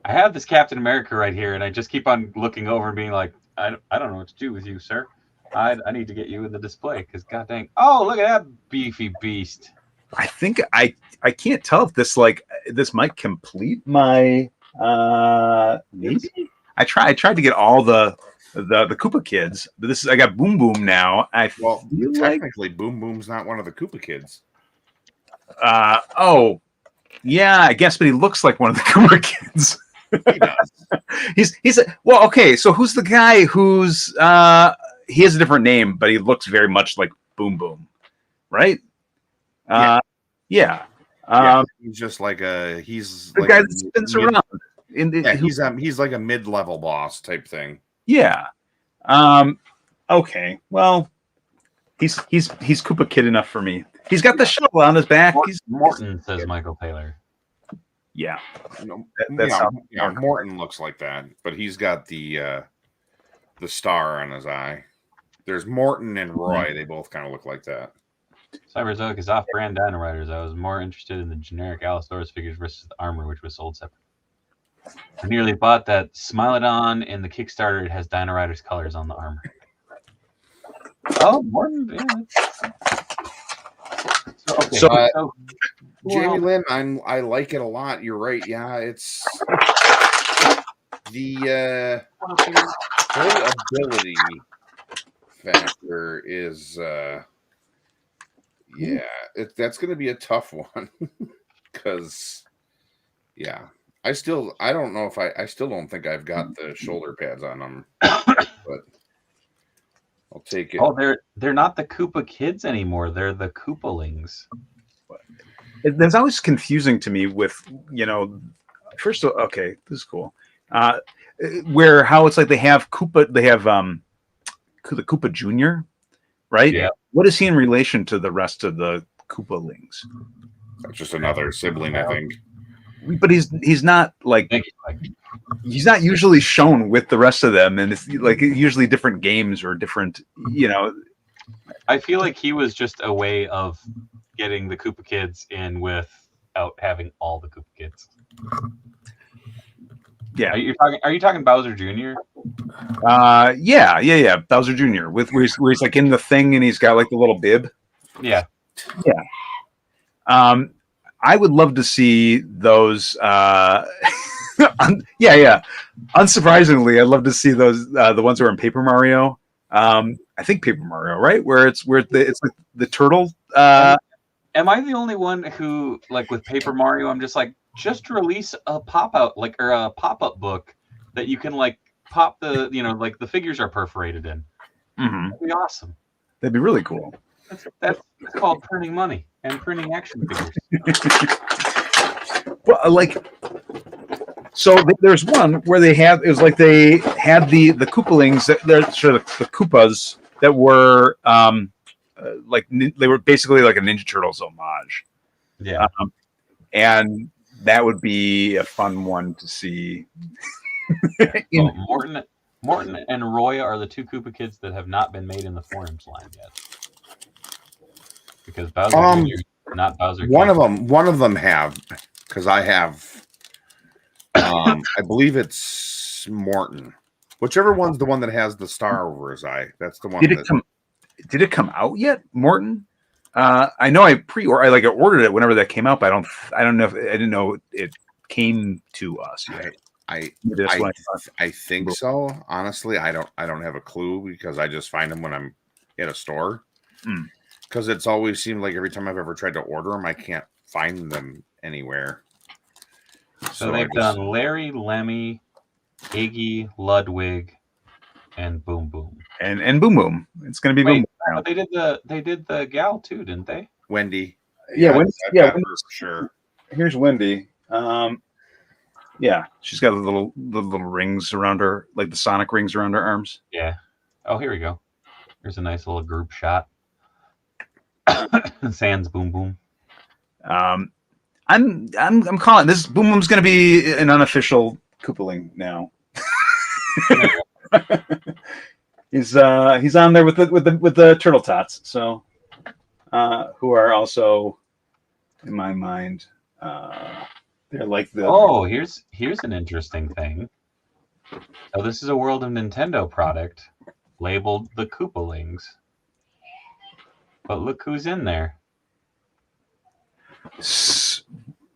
have this Captain America right here, and I just keep on looking over and being like, I don't know what to do with you, sir. I need to get you in the display because god dang. Oh, look at that beefy beast. I think I can't tell if this this might complete my maybe. I tried to get all the Koopa kids, but I got Boom Boom now. Technically Boom Boom's not one of the Koopa kids. Oh yeah, I guess, but he looks like one of the Koopa kids. He does. he's well, okay. So who's the guy who's he has a different name, but he looks very much like Boom Boom, right? Yeah. He's just like he's the like guy that spins around. He's like a mid-level boss type thing. Yeah. Okay. Well, he's Koopa Kid enough for me. He's got the shovel on his back. Morton says Michael Taylor. Yeah. Morton looks like that, but he's got the star on his eye. There's Morton and Roy. They both kind of look like that. Cyberzoic is off-brand Dino Riders. I was more interested in the generic Allosaurus figures versus the armor, which was sold separate. I nearly bought that Smilodon in the Kickstarter. It has Dino Riders colors on the armor. Oh, Morton. Yeah. So Jamie Lynn, I like it a lot. You're right. Yeah, it's the playability factor is that's going to be a tough one because I don't know if I still don't think I've got the shoulder pads on them, but I'll take it. Oh, they're not the Koopa kids anymore. They're the Koopalings. That's always confusing to me with, first of all, okay, this is cool. Where how it's like they have Koopa, the Koopa Junior, right? Yeah. What is he in relation to the rest of the Koopalings? That's just another sibling, I think. But he's not like he's not usually shown with the rest of them, and it's like usually different games or different, I feel like he was just a way of getting the Koopa kids in without having all the Koopa kids. Yeah. Are you talking Bowser Jr.? Yeah. Bowser Jr. where he's like in the thing and he's got like the little bib. Yeah. I would love to see those. Unsurprisingly, I'd love to see those the ones that are in Paper Mario. I think Paper Mario, right? Where it's like the turtle. Am I the only one who, like with Paper Mario, I'm just like, just release a pop-out or a pop-up book that you can like pop the, like the figures are perforated in. Mm-hmm. That'd be awesome. That'd be really cool. That's called printing money and printing action figures. Well, so there's one where they had the Koopalings, the Koopas that were they were basically like a Ninja Turtles homage. Yeah. And that would be a fun one to see. Morton and Roy are the two Koopa kids that have not been made in the forums line yet. Because Bowser Jr., not Bowser. One of them have, because I have. I believe it's Morton. Whichever one's the one that has the star over his eye. That's the one. Did it come out yet, Morton? I know I ordered it whenever that came out, but I don't know if I didn't know it came to us yet. I think so. Honestly, I don't have a clue because I just find them when I'm at a store. Because it's always seemed like every time I've ever tried to order them, I can't find them anywhere. So they've done Larry, Lemmy, Iggy, Ludwig, and Boom Boom. And Boom Boom. It's going to be Boom Boom. But they did the gal too, didn't they? Wendy. Yeah, Wendy. Yeah, for sure. Here's Wendy. Yeah, she's got the little rings around her, like the Sonic rings around her arms. Yeah. Oh, here we go. Here's a nice little group shot. Sans Boom Boom. I'm calling this. Boom Boom's going to be an unofficial Koopaling now. He's on there with the Turtle Tots, so who are also in my mind they're like the. Oh, here's an interesting thing. Oh, this is a World of Nintendo product labeled the Koopalings. But look who's in there.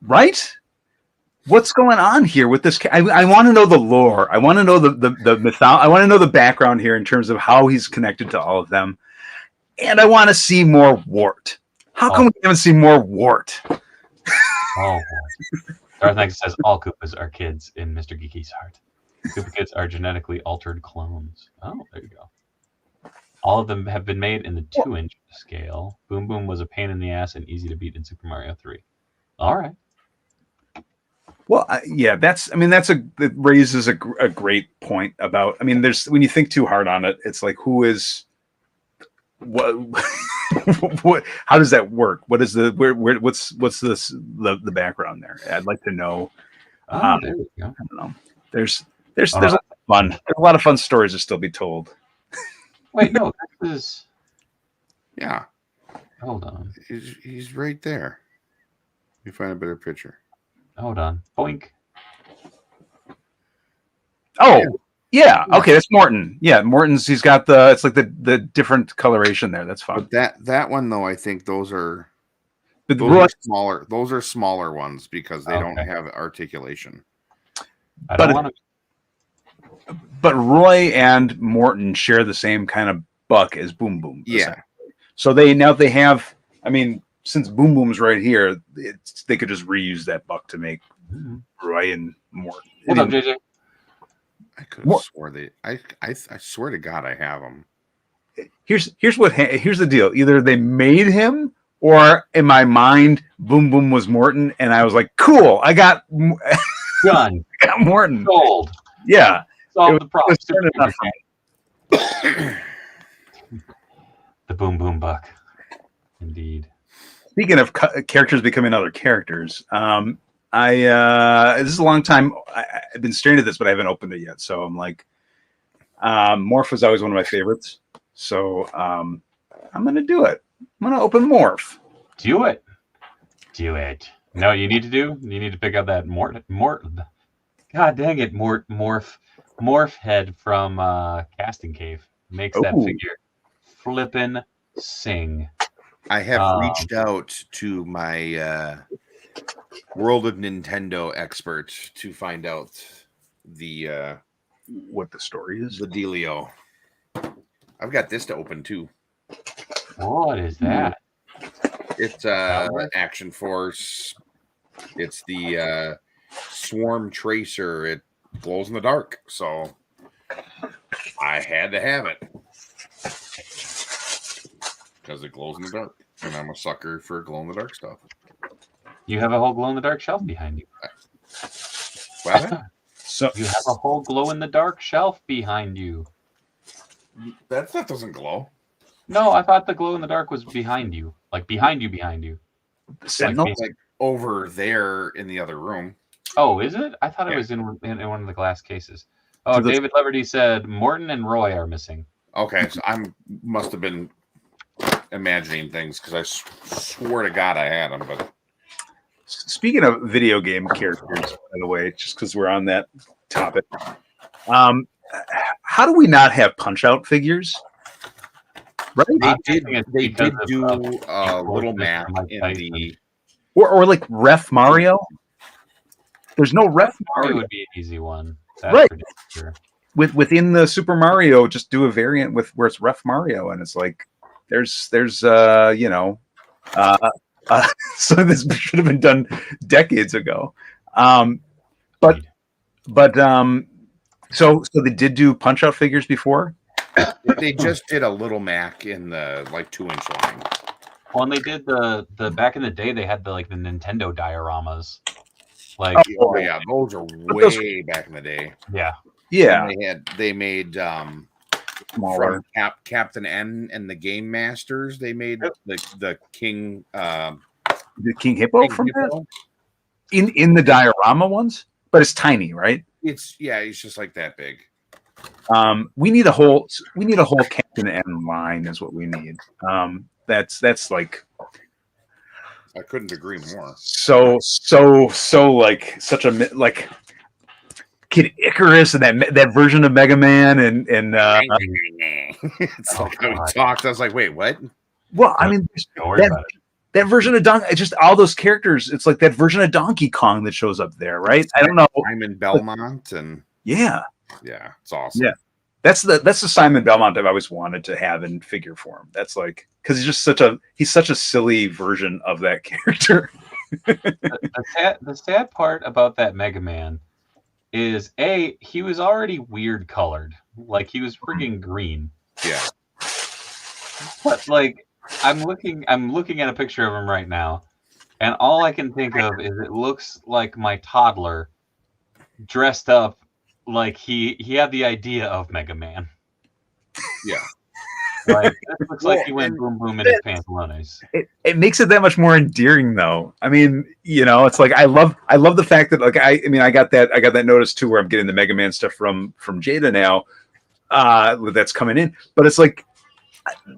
Right? What's going on here with this? I want to know the lore. I want to know the myth. I want to know the background here in terms of how he's connected to all of them. And I want to see more Wart. How come we haven't seen more Wart? Oh, Darth Knight says all Koopas are kids in Mr. Geeky's heart. Koopa kids are genetically altered clones. Oh, there you go. All of them have been made in the 2-inch scale. Boom Boom was a pain in the ass and easy to beat in Super Mario 3. All right. Well, yeah, it raises a great point about. I mean, when you think too hard on it, it's like who is what? How does that work? What is what's the background there? I'd like to know. There we go. I don't know. There's a lot of fun stories to still be told. Wait, no, this is. Yeah. Hold on. He's right there. Let me find a better picture. Hold on. Boink. Oh, yeah. Okay, that's Morton. Yeah, Morton's. He's got it's like the different coloration there. That's fine. But that one though, I think those are smaller. Those are smaller ones because they don't have articulation. But Roy and Morton share the same kind of buck as Boom Boom. Yeah. So they have. I mean, since Boom Boom's right here, they could just reuse that buck to make Roy and Morton. What's up, JJ? I could have swore I swear to God I have them. Here's the deal. Either they made him, or in my mind, Boom Boom was Morton, and I was like, cool, I got done. I got Morton. Sold. Yeah. Solved the problem. The Boom Boom buck. Indeed. Speaking of characters becoming other characters, this is a long time. I've been staring at this, but I haven't opened it yet. So I'm like, Morph was always one of my favorites. So I'm gonna do it. I'm gonna open Morph. Do it. No, you need to do. You need to pick up that Mort. God dang it, Morph head from Casting Cave makes that figure flippin' sing. I have reached out to my World of Nintendo expert to find out what the story is. The dealio. I've got this to open too. What is that? It's Action Force. It's the Swarm Tracer. It glows in the dark, so I had to have it. Because it glows in the dark, and I'm a sucker for glow in the dark stuff. You have a whole glow in the dark shelf behind you. What? So you have a whole glow in the dark shelf behind you. That stuff doesn't glow. No, I thought the glow in the dark was behind you, like behind you. Like over there in the other room. Oh, is it? I thought it was in one of the glass cases. Oh, David Leverty said Morton and Roy are missing. Okay, so must have been imagining things because I swore to God I had them. But speaking of video game characters, by the way, just because we're on that topic, how do we not have Punch-Out figures? Right? They did do Little Mac in the or like Ref Mario. There's no Ref Mario. Would be an easy one. That's Right. Sure. Within the Super Mario, just do a variant with where it's Ref Mario, and it's like there's so this should have been done decades ago. So they did do Punch-Out figures before. They just did a Little Mac in the like 2-inch line. Well, and they did the back in the day. They had the Nintendo dioramas. Like, oh yeah, those are way back in the day. Yeah. They made smaller from Captain N and the Game Masters. They made the King Hippo from Hippo? in the diorama ones, but it's tiny, right? It's just like that big. We need a whole Captain N line is what we need. That's like, I couldn't agree more. So like such a like Kid Icarus and that version of Mega Man and it's like I talked. I was like, wait, what? Well, I mean, that version of Donkey, just all those characters. It's like that version of Donkey Kong that shows up there, right? I don't know. Simon Belmont and yeah, it's awesome. Yeah, that's the Simon Belmont I've always wanted to have in figure form. That's like because he's such a silly version of that character. The sad part about that Mega Man is he was already weird colored, like he was friggin' green. Yeah, but like I'm looking at a picture of him right now, and all I can think of is it looks like my toddler dressed up like he had the idea of Mega Man. Yeah. Like it looks like he went boom boom in his pantalones. It makes it that much more endearing, though. I mean, it's like I love the fact that like I got that notice too where I'm getting the Mega Man stuff from Jada now, that's coming in. But it's like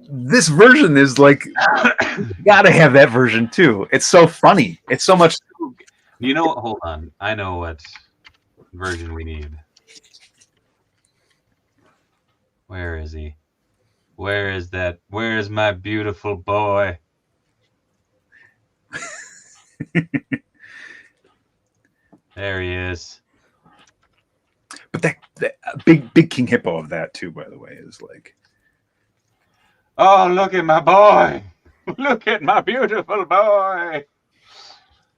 this version is like you gotta have that version too. It's so funny. It's so much. You know what? Hold on. I know what version we need. Where is he? Where is that? Where is my beautiful boy? There he is. But that big King Hippo of that too, by the way, is like. Oh, look at my boy! Look at my beautiful boy!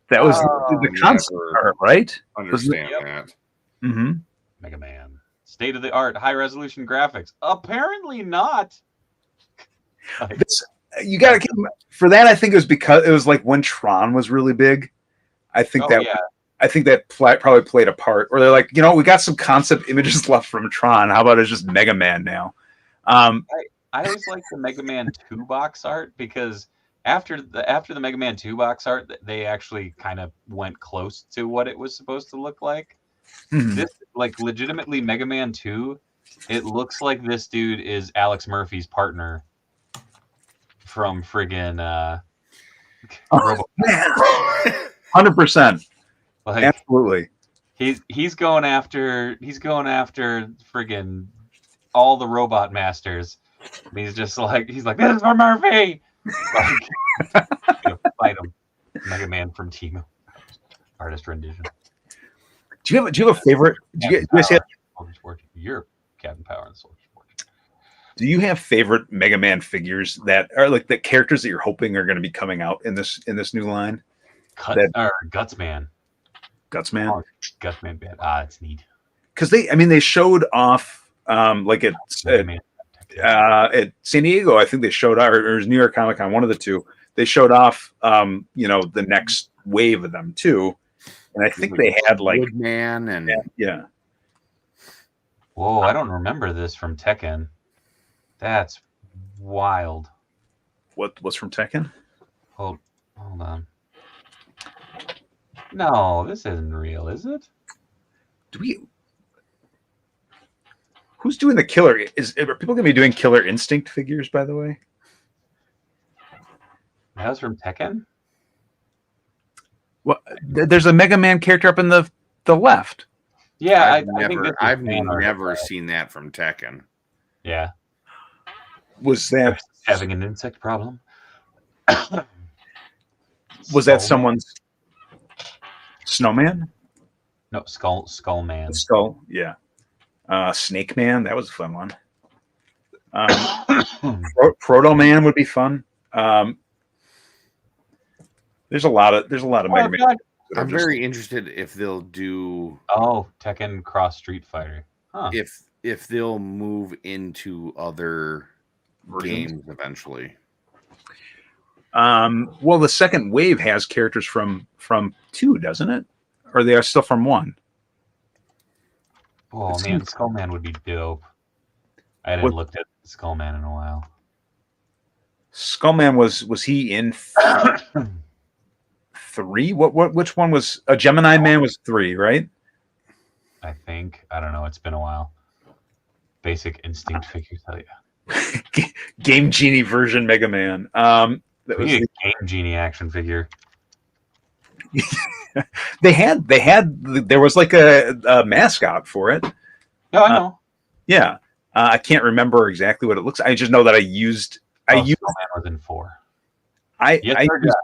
That was the concept art, right? Understand that. Mm-hmm. Mega Man. State of the art, high resolution graphics. Apparently not. You got to for that. I think it was because it was like when Tron was really big. I think that probably played a part. Or they're like, we got some concept images left from Tron. How about it's just Mega Man now? I always like the Mega Man 2 box art because after the Mega Man 2 box art, they actually kind of went close to what it was supposed to look like. Mm-hmm. This, like, legitimately Mega Man 2, it looks like this dude is Alex Murphy's partner from friggin' 100%. Like, absolutely. He's going after friggin' all the robot masters. And he's like, this is for Murphy. Like, fight him. Mega Man from Timo. Artist rendition. Do you have a favorite? Do you guys have You're Captain Power in the Soldier Sport. Do you have favorite Mega Man figures that are like the characters that you're hoping are going to be coming out in this new line? Gutsman. Gutsman. Oh, Gutsman band. It's neat. Because they showed off like at San Diego. I think they showed off, or it was New York Comic Con, one of the two. They showed off the next wave of them too. And I think they had like Woodman and yeah. Whoa, I don't remember this from Tekken. That's wild. What's from Tekken? Hold on. No, this isn't real, is it? Who's doing the killer? Are people gonna be doing Killer Instinct figures, by the way? That was from Tekken? Well, there's a Mega Man character up in the left. Yeah, I've I think I've never seen that from Tekken. Yeah. Was that having an insect problem? Was that someone's snowman? No, Skull Man. Skull, yeah. Snake Man, that was a fun one. Proto Man would be fun. There's a lot of Mega Man. I'm very interested if they'll do Tekken Cross Street Fighter. Huh. If they'll move into other games eventually. Well, the second wave has characters from 2, doesn't it? Or they are still from 1? Oh man, Skullman would be dope. I hadn't looked at Skullman in a while. Skullman was he in 3? Which one was a Gemini Man was 3, right? I think. I don't know. It's been a while. Basic Instinct figure, tell you. Game Genie version Mega Man. That was a Game Genie action figure. There was like a mascot for it. No, I know. Yeah. I can't remember exactly what it looks like. I just know that I used Skullman was in 4. I used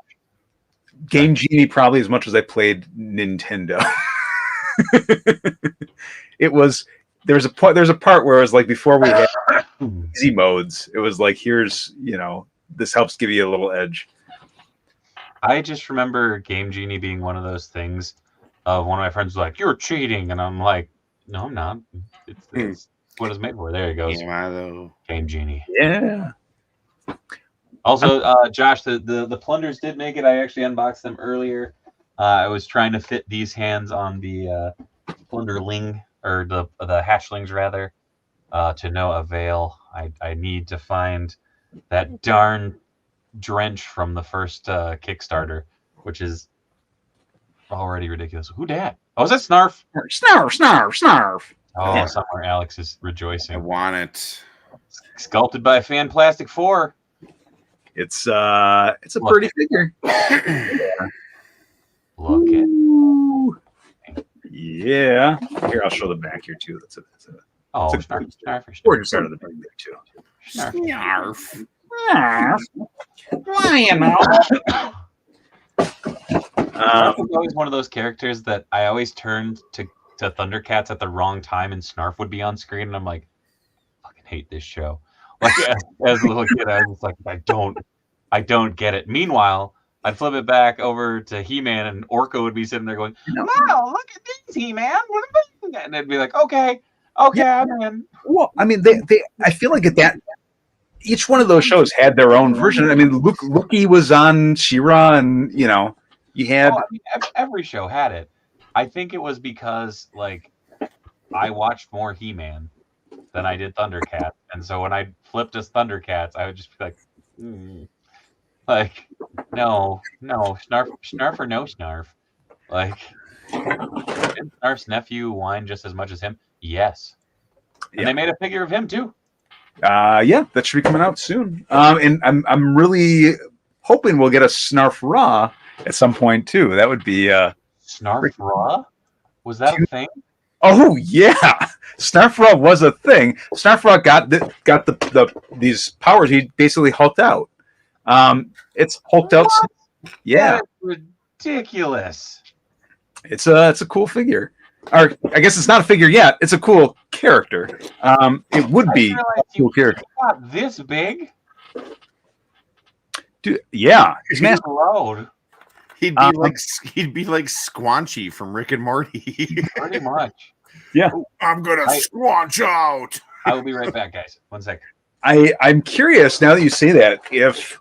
Game Genie probably as much as I played Nintendo. There's a part where it was like before we had easy modes, it was like, here's, this helps give you a little edge. I just remember Game Genie being one of those things of one of my friends was like, "You're cheating," and I'm like, "No, I'm not. It's what it's made for." There he goes. Game Genie. Yeah. Also, Josh, the plunders did make it. I actually unboxed them earlier. I was trying to fit these hands on the plunderling, or the hatchlings rather, to no avail. I need to find that darn drench from the first Kickstarter, which is already ridiculous. Who dat? Oh, is that Snarf? Snarf. Oh, yeah. Somewhere Alex is rejoicing. I want it. Sculpted by Fan Plastic 4. It's a pretty figure. Look at. Yeah. Here, I'll show the back here too. It's a Snarf. Gorgeous art of the back there too. Snarf. Well, was always one of those characters that I always turned to Thundercats at the wrong time, and Snarf would be on screen, and I'm like, fucking hate this show. Like as a little kid, I was just like, I don't get it. Meanwhile, I'd flip it back over to He-Man, and Orko would be sitting there going, "Wow, look at these, He-Man! What are they?" And they'd be like, "Okay, yeah. I'm in." Well, I mean, I feel like at that. Each one of those shows had their own version. I mean, Lookie was on She-Ra, and you had every show had it. I think it was because I watched more He-Man than I did Thundercats, and so when I flipped to Thundercats, I would just be like, no, Snarf or no Snarf. Did Snarf's nephew whine just as much as him? Yes, and they made a figure of him too. Yeah, that should be coming out soon. And I'm really hoping we'll get a Snarf Raw at some point too. That would be Snarf Raw? Was that a thing? Oh yeah, Snarf Raw was a thing. Snarf Raw got these powers. He basically hulked out. It's hulked out. Yeah, ridiculous. It's a cool figure. Or I guess it's not a figure yet. It's a cool character. It would be a cool character. Not this big. Dude, yeah, he's massive. Road. He'd be like Squanchy from Rick and Morty. Pretty much. Yeah. I'm gonna squanch out. I will be right back, guys. 1 second. I'm curious now that you say that if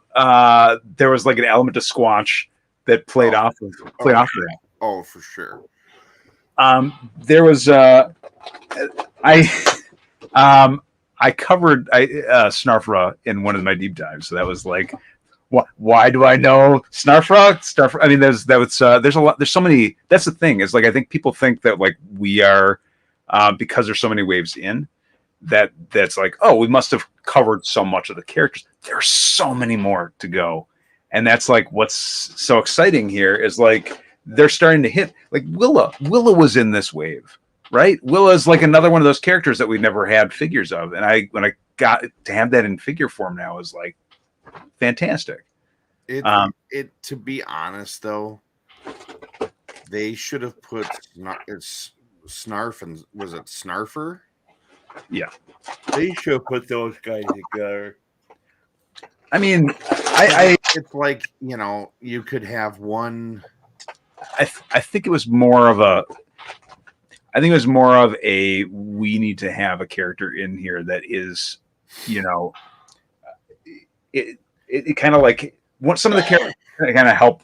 there was like an element of Squanch that played off of that. Oh, for sure. There was I covered Snarfra in one of my deep dives, so that was like, why do I know Snarfra? I mean, there's a lot. There's so many. That's the thing. Is like I think people think that like we are because there's so many waves in that's like, oh, we must have covered so much of the characters. There's so many more to go, and that's like what's so exciting here is like. They're starting to hit like Willa. Willa was in this wave. right? Willa's like another one of those characters that we never had figures of, and when I got to have that in figure form now is like fantastic. To be honest though, they should have put Snarf and was it Snarfer? Yeah, they should have put those guys together. I mean, it's like, you know, you could have one. I think it was more of a. I think it was more of a. We need to have a character in here that is, you know, it kind of like some of the characters kind of help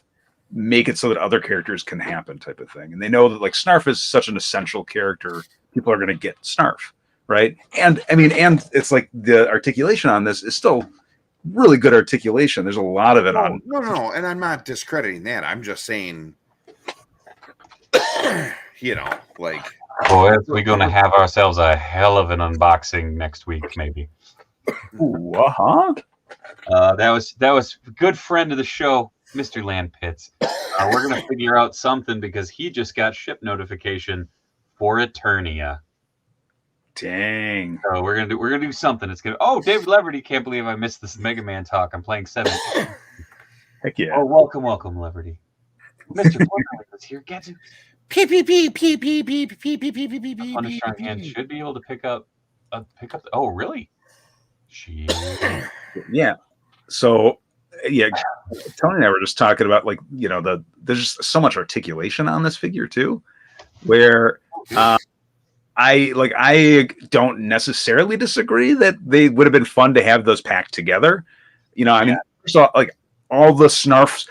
make it so that other characters can happen, type of thing. And they know that like Snarf is such an essential character. People are going to get Snarf, right? And I mean, and it's like the articulation on this is still really good articulation. There's a lot of it on. No, and I'm not discrediting that. I'm just saying, you know, like, boy, we're going to have ourselves a hell of an unboxing next week, maybe. Ooh, that was a good friend of the show, Mr. Landpitz. We're going to figure out something because he just got ship notification for Eternia. Dang. So we're gonna do something. It's gonna. Oh, David Leverty, can't believe I missed this Mega Man talk. I'm playing 7. Heck yeah. Oh, welcome, Leverty. Mr. Fortnite was here. Get to Strong Hand should be able to pick up. Oh, really? Yeah. So, yeah, Tony and I were just talking about, like, you know, there's just so much articulation on this figure too, where I don't necessarily disagree that they would have been fun to have those packed together. You know, I mean, so like all the Snarfs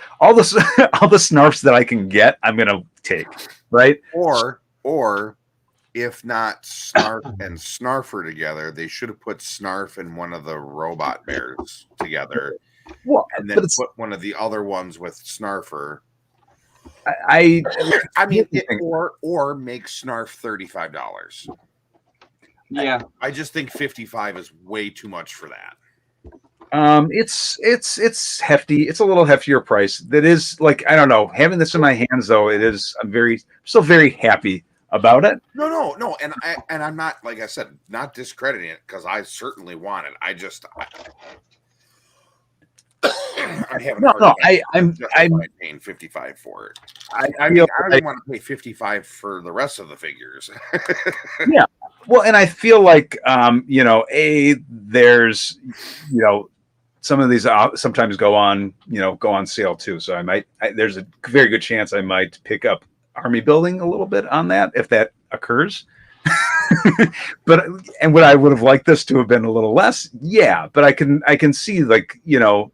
that I can get, I'm gonna take, right? Or if not Snarf and Snarfer together, they should have put Snarf and one of the robot bears together, and then put one of the other ones with Snarfer. I mean, or make Snarf $35. Yeah, I just think 55 is way too much for that. It's hefty. It's a little heftier price. That is, like, I don't know. Having this in my hands though, I'm still very happy about it. No, and I'm not, like I said, not discrediting it because I certainly want it. I'm paying 55 for it. I don't want to pay 55 for the rest of the figures. Yeah, well, and I feel like you know, there's, you know, some of these sometimes go on sale too. So there's a very good chance I might pick up army building a little bit on that if that occurs. But what I would have liked this to have been a little less. Yeah, but I can see, like, you know,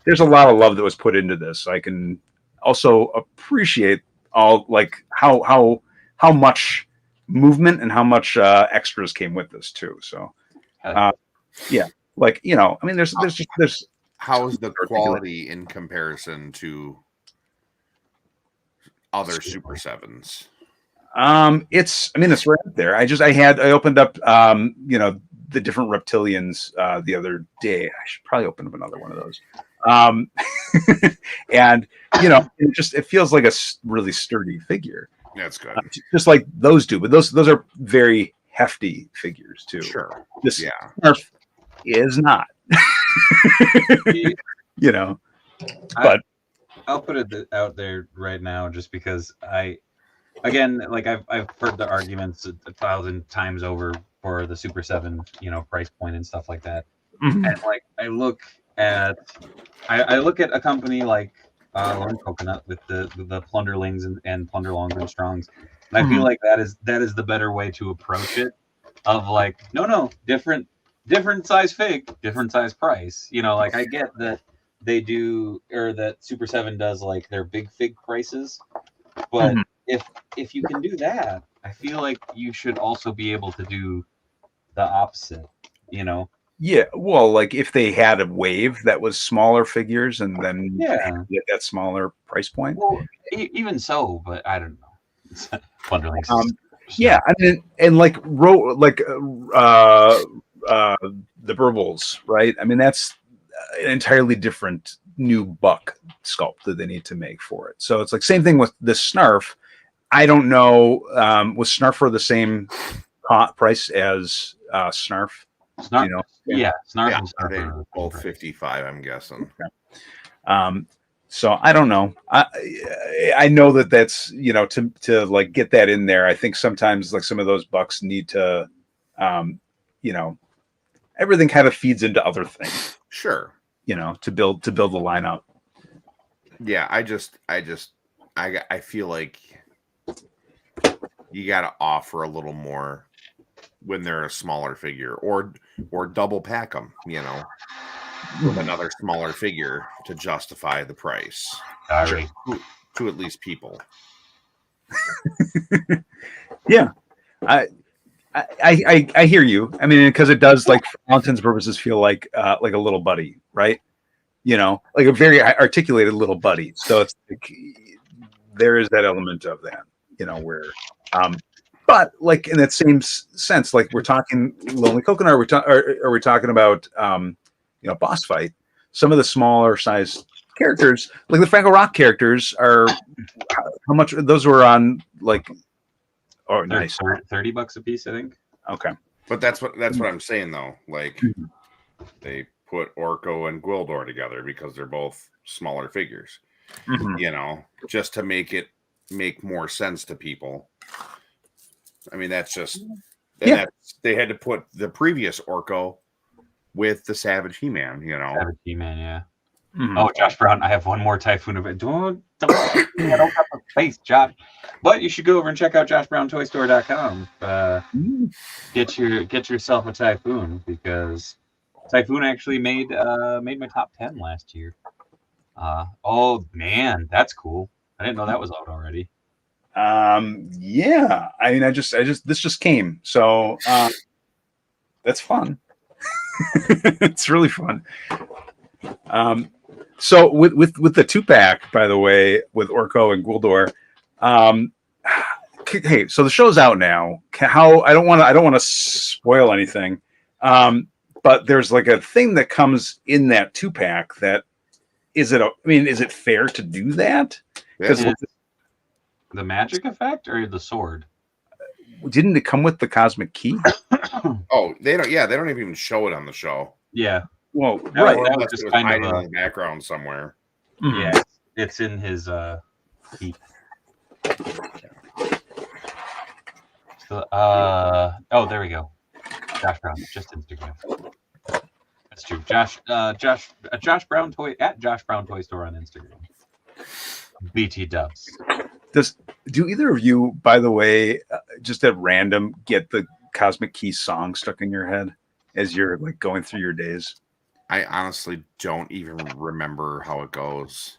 there's a lot of love that was put into this. I can also appreciate all, like, how much movement and how much extras came with this too. So, yeah, like, you know, I mean, there's how's the quality in comparison to other Super 7s? It's right up there. I opened up, you know, the different reptilians the other day. I should probably open up another one of those. And, you know, it feels like a really sturdy figure. That's good. Just like those do, but those are very hefty figures too. Sure. This Snarf is not. You know, but I'll put it out there right now, just because again, like I've heard the arguments 1,000 times over for the Super 7, you know, price point and stuff like that. Mm-hmm. And like I look at a company like Lone Coconut with the Plunderlings and Plunderlongs and Strongs, and I feel like that is the better way to approach it. Of like, no, different size fig, different size price. You know, like I get that they do, or that Super 7 does, like their big fig prices, but if you can do that, I feel like you should also be able to do the opposite. You know. Yeah, well, like if they had a wave that was smaller figures and then get that smaller price point. Well, even so, but I don't know. Plunderlings. Yeah, I mean, and like the Burbles, right? I mean, that's an entirely different new buck sculpt that they need to make for it. So it's like same thing with the Snarf. I don't know. Was Snarfer the same price as Snarf? Snarf, You know? yeah, Snarf Yeah, and I think Snarfer. both 55. I'm guessing. So I don't know. I know that's to like get that in there. I think sometimes like some of those bucks need to, everything kind of feeds into other things. Sure. To build the lineup. Yeah, I feel like you got to offer a little more when they're a smaller figure, or double pack them, with another smaller figure to justify the price. Sorry. To at least people. Yeah, I hear you. I mean, because it does, like, for all intents and purposes, feel like a little buddy, right? Like a very articulated little buddy. So it's like, there is that element of that, where, but like in that same sense, like we're talking Lonely Coconut, are we talking about, Boss Fight? Some of the smaller size characters, like the Franco Rock characters, are how much? Those were on like, oh, nice, $30 a piece, I think. Okay, but that's what I'm saying though. Like they put Orko and Gwildor together because they're both smaller figures, just to make more sense to people. I mean, that's just they had to put the previous Orko with the Savage He-Man, Savage He-Man, yeah. Oh, Josh Brown, I have one more Typhoon event. Don't have a face, Josh. But you should go over and check out joshbrowntoystore.com. Get yourself a Typhoon, because Typhoon actually made my top 10 last year. Oh man, that's cool. I didn't know that was out already. Yeah. I mean, this just came, so that's fun. It's really fun. So with the 2-pack, by the way, with Orko and Gwildor, hey, so the show's out now. I don't want to spoil anything, but there's like a thing that comes in that 2-pack that is it fair to do that? Because the magic effect or the sword? Didn't it come with the cosmic key? Oh, they don't. Yeah, they don't even show it on the show. Yeah. Well, right. That was just kind of in the background somewhere. Yeah, it's in his heat. So, oh, there we go. Josh Brown, just Instagram. That's true. Josh Brown Toy at Josh Brown Toy Store on Instagram. BT Dubs. Do either of you, by the way, just at random, get the Cosmic Key song stuck in your head as you're like going through your days? I honestly don't even remember how it goes.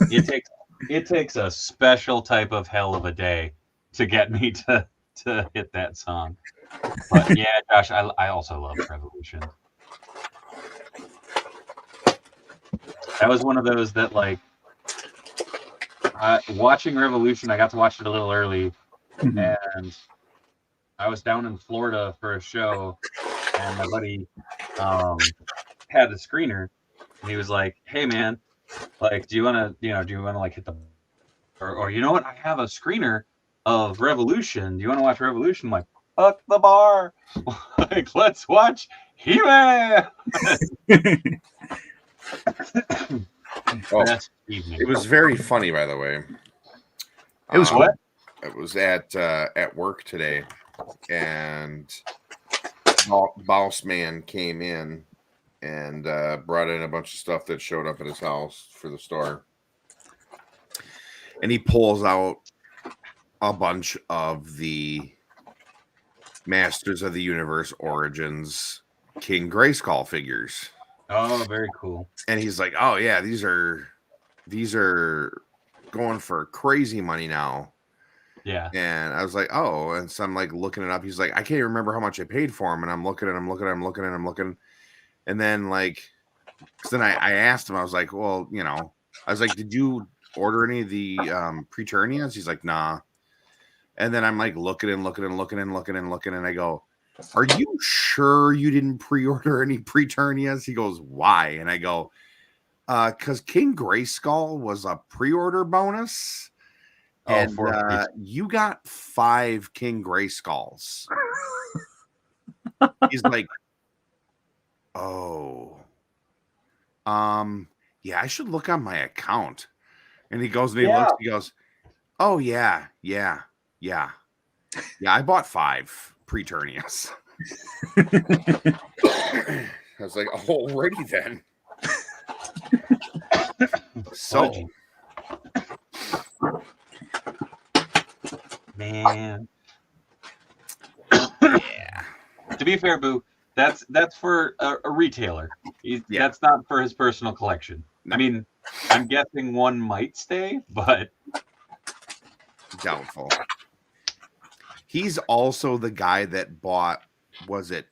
It takes a special type of hell of a day to get me to hit that song. But yeah, Josh, I also love Revolution. That was one of those that, like, watching Revolution, I got to watch it a little early, and I was down in Florida for a show, and my buddy had the screener, and he was like, "Hey man, like, do you want to like hit the, or you know what? I have a screener of Revolution. Do you want to watch Revolution?" I'm like, "Fuck the bar, like, let's watch He-Man." Oh, it was very funny, by the way. It was what? It was at work today, and Boss Man came in and brought in a bunch of stuff that showed up at his house for the store, and he pulls out a bunch of the Masters of the Universe Origins King Grayskull figures. Oh, very cool. And he's like, "Oh yeah, these are going for crazy money now." Yeah. And I was like, "Oh," and so I'm like looking it up. He's like, "I can't remember how much I paid for them." And I'm looking. And then I asked him, I was like, "Well, I was like, did you order any of the Preternias?" He's like, "Nah." And then I'm like looking, and I go, "Are you sure you didn't pre-order any Preternias?" He goes, "Why?" And I go, "Because King Grayskull was a pre-order bonus, And you got 5 King Gray Skulls. He's like, oh, yeah, I should look on my account. And he goes and he looks, he goes, oh yeah. I bought 5 Preternius. I was like, alrighty then. So, man, yeah. To be fair, Boo, that's for a retailer. That's not for his personal collection. No. I mean, I'm guessing one might stay, but doubtful. He's also the guy that bought. Was it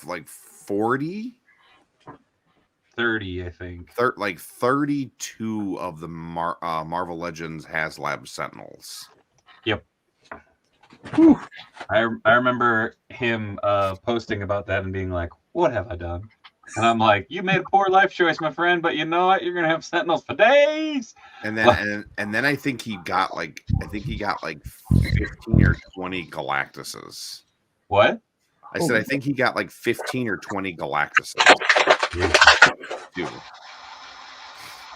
like 40? 30, I think. Like 32 of the Marvel Legends HasLab Sentinels. Yep. I remember him posting about that and being like, "What have I done?" And I'm like, "You made a poor life choice, my friend, but you know what? You're gonna have Sentinels for days." And then and then I think he got like 15 or 20 Galactuses. What? I said I think he got like 15 or 20 Galactuses. Dude.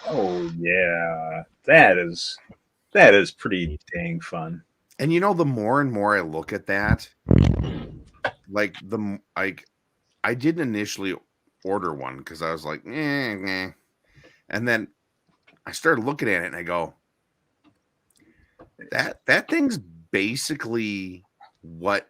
Oh yeah, that is pretty dang fun. And you know, the more and more I look at that, I didn't initially order one because I was like, eh. And then I started looking at it and I go, that thing's basically what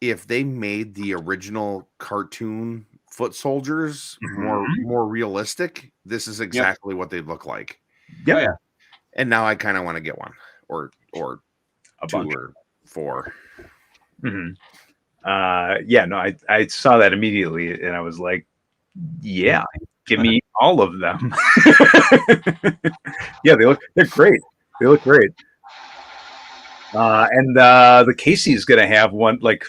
if they made the original cartoon foot soldiers more realistic, this is exactly what they'd look like. Yep. Oh, yeah. And now I kind of want to get one or a 2 bunch. or 4. No, I saw that immediately and I was like, yeah, give me all of them. Yeah, they're great. They look great. And the Casey's gonna have one like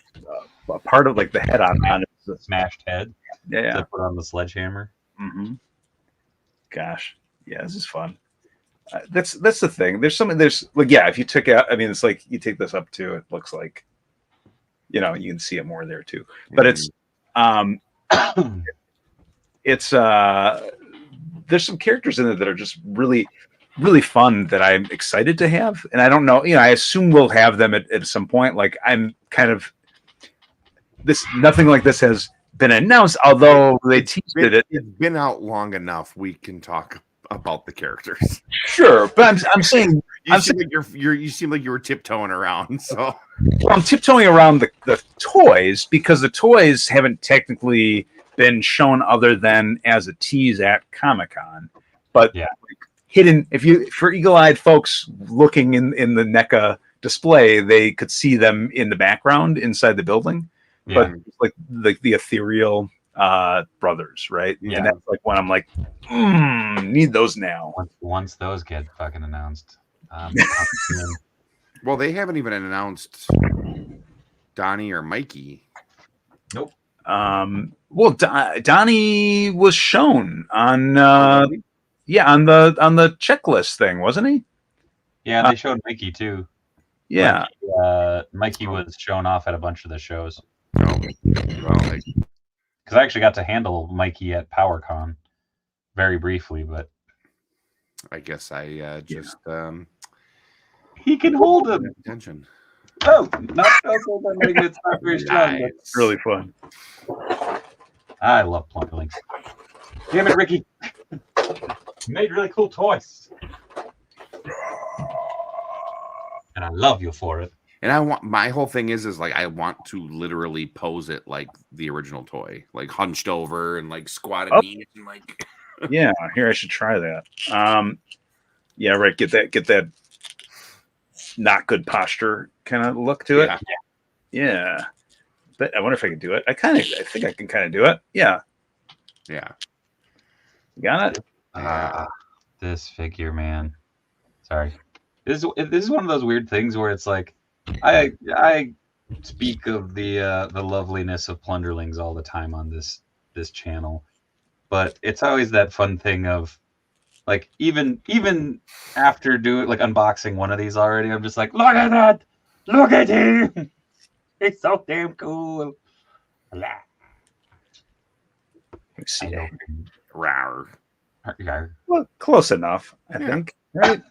a part of like the head on the smashed head. Yeah. To put on the sledgehammer. Mm-hmm. Gosh, yeah, this is fun. That's the thing. There's like, yeah, if you took out, I mean, it's like you take this up too, it looks like, you know, you can see it more there too. But it's there's some characters in it that are just really, really fun that I'm excited to have. And I don't know, you know, I assume we'll have them at some point. Like I'm kind of nothing like this has been announced, although they teased it. It's been out long enough. We can talk about the characters. Sure, but I'm saying you seem like you were tiptoeing around. So well, I'm tiptoeing around the toys because the toys haven't technically been shown other than as a tease at Comic-Con. But yeah, like, hidden for eagle-eyed folks looking in the NECA display, they could see them in the background inside the building. Yeah. But like the ethereal brothers, right? Yeah. And that's like when I'm like, need those now. Once those get fucking announced. Well, they haven't even announced Donnie or Mikey. Nope. Well, Donnie was shown on on the checklist thing, wasn't he? Yeah, they showed Mikey too. Yeah. Mikey was shown off at a bunch of the shows. Oh, well, because I actually got to handle Mikey at PowerCon very briefly, but I guess I just he can hold him. Attention. Oh, not so by magnets, not very strong. But it's really fun. I love Plumperlings. Damn it, Ricky! You made really cool toys, and I love you for it. And my whole thing is like I want to literally pose it like the original toy, like hunched over and like squatted knees and like. Yeah, here I should try that. Yeah, right. Get that not good posture kind of look to it. Yeah. But I wonder if I can do it. I think I can kind of do it. Yeah. Yeah. Got it. This figure, man. Sorry. This is one of those weird things where it's like I speak of the loveliness of Plunderlings all the time on this channel, but it's always that fun thing of Like even after unboxing one of these already, I'm just like, look at that, look at him, it's so damn cool. Let me see. Rawr. Well, close enough, I think. Right?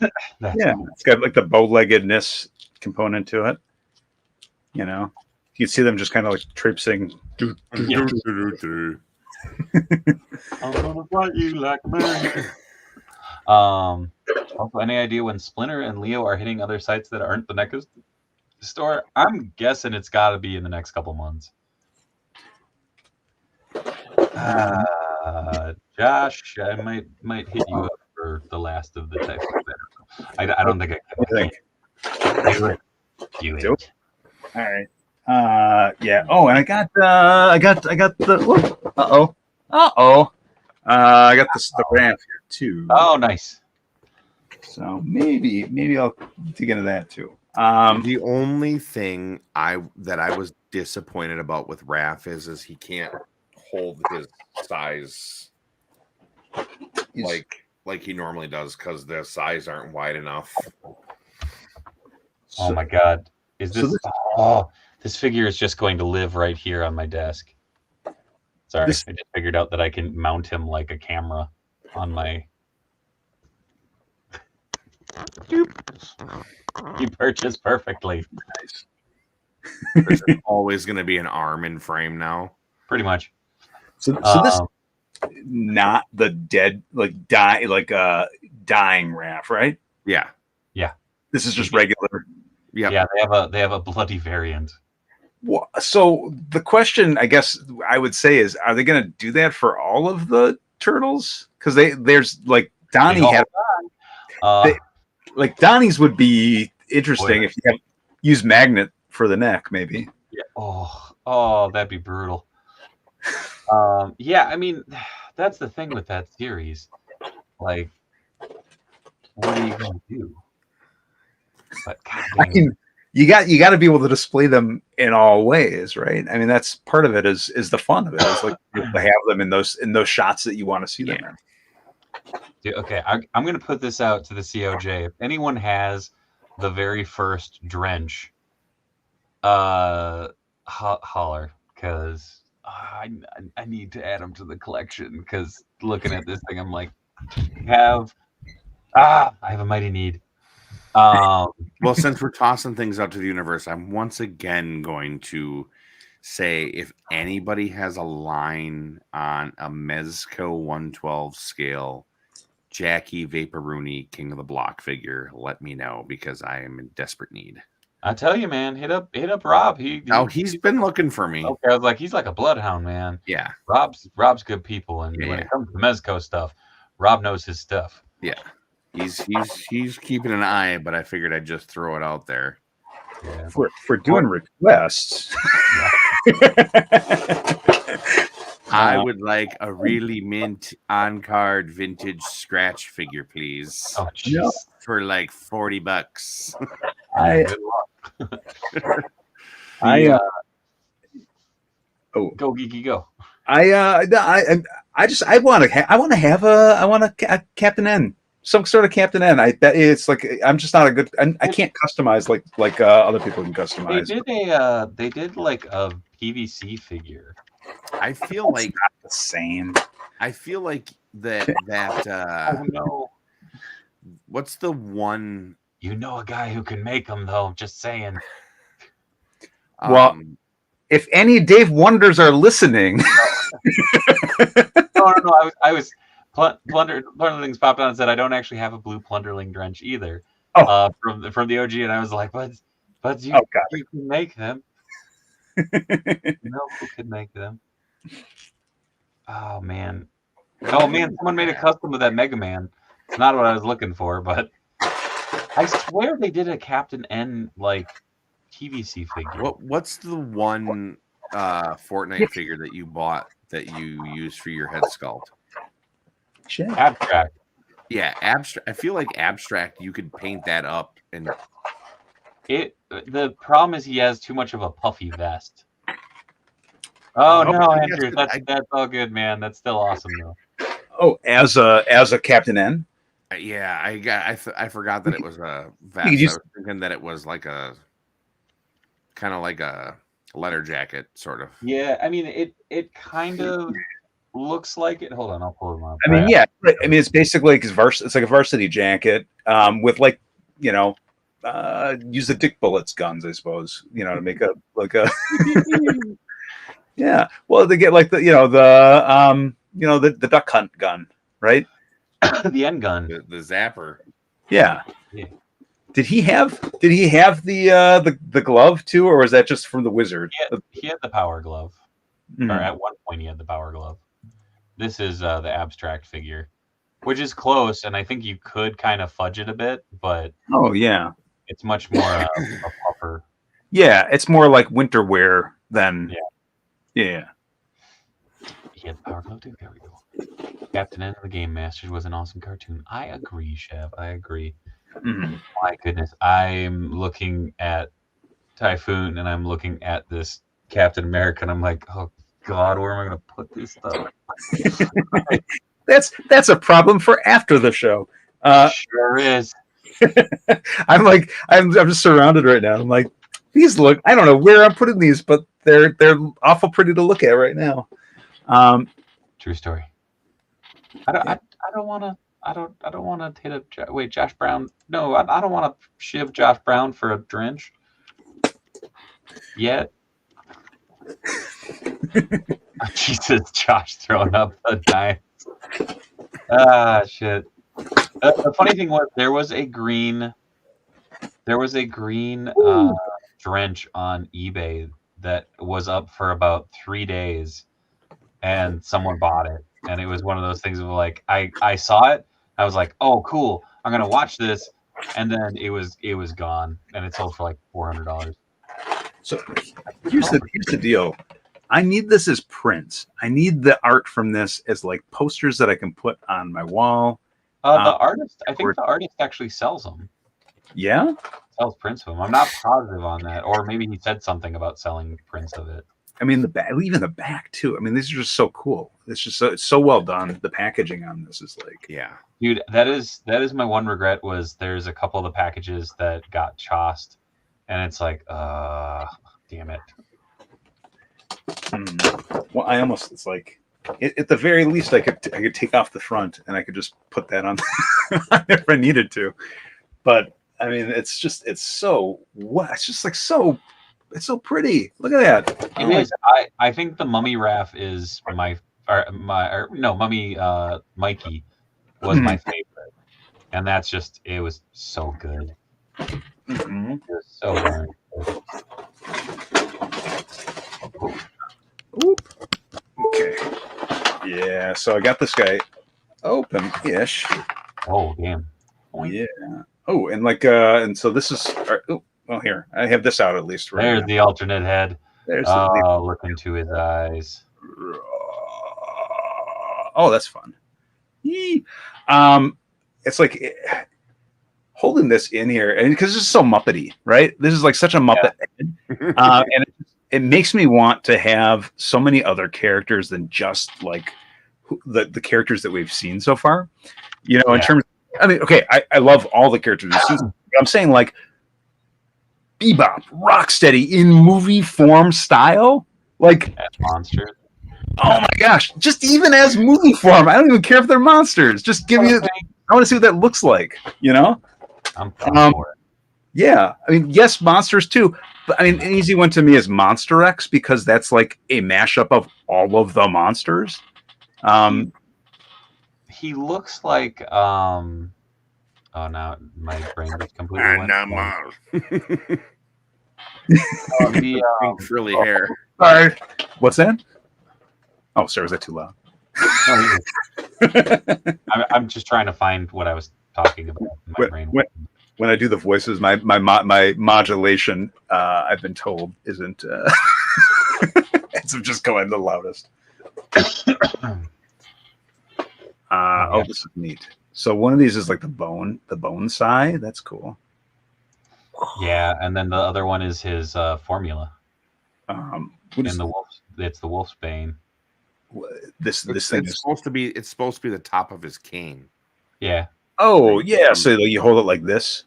Yeah, Cool. it's got like the bow-leggedness component to it. You know, you can see them just kind of like traipsing. Yeah. I'm gonna fight you like a man. Also, any idea when Splinter and Leo are hitting other sites that aren't the NECA store? I'm guessing it's got to be in the next couple months. Josh, I might hit you up for the last of the type. I don't think I can. Do it. All right. Yeah. Oh, and I got the. I got the. I got the ramp here too. Oh, nice. So maybe I'll dig into that too. The only thing I was disappointed about with Raph is he can't hold his size like he normally does because the size aren't wide enough. Oh my God! Is this? This figure is just going to live right here on my desk. Sorry, I just figured out that I can mount him like a camera on my. He perches perfectly. Nice. There's always going to be an arm in frame now. Pretty much. So this not the dead dying Raph, right? Yeah. This is just regular. Yeah. They have a bloody variant. Well, so the question, I guess, I would say is, are they going to do that for all of the turtles? Because there's like Donnie had, like Donnie's would be interesting if you use magnet for the neck, maybe. Yeah. Oh, that'd be brutal. Yeah, I mean, that's the thing with that series. Like, what are you going to do? But I mean, you got to be able to display them in all ways, right? I mean, that's part of it. Is the fun of it? Is like to have them in those shots that you want to see them in. Dude, okay, I'm gonna put this out to the COJ. If anyone has the very first Drench, holler, because I need to add them to the collection. Because looking at this thing, I'm like, I have a mighty need. Well, since we're tossing things out to the universe, I'm once again going to say if anybody has a line on a Mezco 112 scale Jackie Vaporuni King of the Block figure, let me know because I am in desperate need. I tell you, man, hit up Rob. He's been looking for me. Okay, I was like, he's like a bloodhound, man. Yeah, Rob's good people, and when it comes to Mezco stuff, Rob knows his stuff. Yeah. He's keeping an eye, but I figured I'd just throw it out there. Yeah. For doing requests. I would like a really mint on-card vintage scratch figure, please. Oh, jeez. For like $40. Go geeky go. I want to have a Captain N. Some sort of Captain N. It's like I'm just not a good. I can't customize like other people can customize. They did like a PVC figure. I feel like not the same. I feel like that. Oh no! What's the one? You know a guy who can make them though. Just saying. Well, if any Dave Wonders are listening, no. I was. Plunderlings popped on and said, I don't actually have a blue Plunderling Drench either. From the OG, and I was like, but you can make them. You know who could make them? Oh man, someone made a custom of that Mega Man. It's not what I was looking for, but I swear they did a Captain N like PVC figure. What's the one Fortnite figure that you bought that you used for your head sculpt? Abstract. Yeah, abstract. I feel like abstract. You could paint that up, and the problem is he has too much of a puffy vest. Oh no, Andrew, that's all good, man. That's still awesome though. Oh, as a Captain N. Yeah, I forgot that it was a vest. You I just- was thinking that it was like a kind of like a letter jacket, sort of. Yeah, I mean it kind of looks like it. Hold on, I'll pull them up. I mean, yeah, right. I mean, it's basically like it's like a varsity jacket with like, you know, use the dick bullets guns, I suppose, you know, to make a like a yeah. Well, they get like the the duck hunt gun, right? The end gun. The zapper. Yeah. Yeah. Did he have the glove too, or was that just from the wizard? He had the power glove. Mhm. Or at one point he had the power glove. This is the abstract figure, which is close, and I think you could kind of fudge it a bit, but Oh yeah, it's much more a puffer. yeah. It's more like winter wear than yeah. He had the power glove too. There we go. Captain N of the Game Masters was an awesome cartoon. I agree, Chev. I agree. Mhm. My goodness, I'm looking at Typhoon, and I'm looking at this Captain America, and I'm like, oh God, where am I going to put this stuff? That's a problem for after the show. Sure is. I'm just surrounded right now. I'm like, these look. I don't know where I'm putting these, but they're awful pretty to look at right now. True story. I don't want to hit a wait, Josh Brown. No, I don't want to shiv Josh Brown for a drench yet. Jesus, Josh throwing up the knife. Ah, shit. The funny thing was there was a green drench on eBay that was up for about 3 days, and someone bought it. And it was one of those things of like, I saw it, I was like, oh cool, I'm gonna watch this, and then it was gone, and it sold for like $400. So here's the deal. I need this as prints. I need the art from this as like posters that I can put on my wall. The artist, I think the artist actually sells them. Yeah, Sells prints of them. I'm not positive on that, or maybe he said something about selling prints of it. I mean the back, even the back too. I mean, these are just so cool. It's just it's so well done. The packaging on this is like, Yeah. Dude, that is my one regret was there's a couple of the packages that got chossed, and it's like, damn it. Well, I almost, it's like at the very least I could take off the front and I could just put that on if I needed to. But I mean, it's just so pretty. Look at that. It is. I think the Mummy Raff is Mummy Mikey was my favorite, and that's just, it was so good. Mm-hmm. It was so darn good. Oop. Okay. Yeah. So I got this guy open-ish. Oh damn. Yeah. Oh, and like and so this is. Oh, well, here I have this out at least. Right There's now. the alternate head. There's Look into his eyes. Oh, that's fun. Yee. It's like holding this in here, and because this is so Muppety, right? This is like such a Muppet head, and it makes me want to have so many other characters than just like the characters that we've seen so far. You know, in terms. I mean, okay, I love all the characters we've seen. I'm saying like Bebop, Rocksteady in movie form style, like That monster. oh my gosh, just even as movie form, I don't even care if they're monsters. Just give me. I want to see what that looks like. You know. I'm for it. Yeah, I mean, yes, monsters too. But I mean, an easy one to me is Monster X because that's like a mashup of all of the monsters. He looks like oh, now my brain just completely went. Pink frilly hair. Sorry, what's that? Oh, sorry, was that too loud? I'm just trying to find what I was talking about. My brain. When I do the voices, my modulation, I've been told, isn't. It's just going the loudest. Oh, this is neat. So one of these is like the bone side. That's cool. Yeah, and then the other one is his formula. What is the wolf's? It's the wolf's bane. This thing is supposed to be. It's supposed to be the top of his cane. Yeah. Oh yeah, so you hold it like this.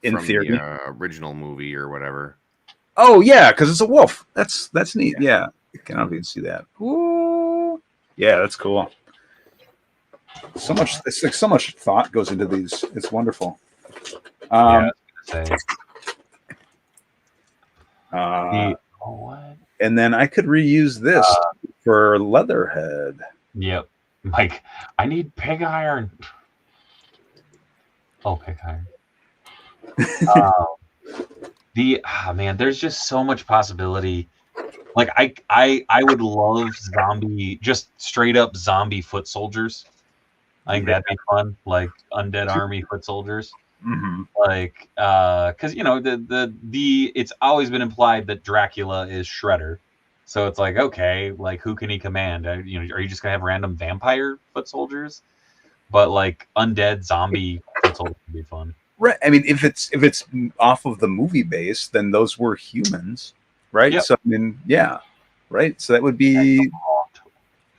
In from theory, the original movie or whatever. Oh yeah, because it's a wolf. That's neat. Yeah, I don't know if you can see that. Ooh. Yeah, that's cool. So much. It's like so much thought goes into these. It's wonderful. Yeah, I was gonna say. What? And then I could reuse this for Leatherhead. Yep. Like, I need pig iron. Oh, pig iron. Man, there's just so much possibility. Like, I would love zombie, just straight up zombie foot soldiers. I think that'd be fun. Like undead army foot soldiers. Mm-hmm. Like, because it's always been implied that Dracula is Shredder, so it's like, okay, like who can he command? Are you just gonna have random vampire foot soldiers? But like undead zombie foot soldiers would be fun. Right. I mean, if it's off of the movie base, then those were humans, right? Yep. So I mean, yeah, right. So that'd be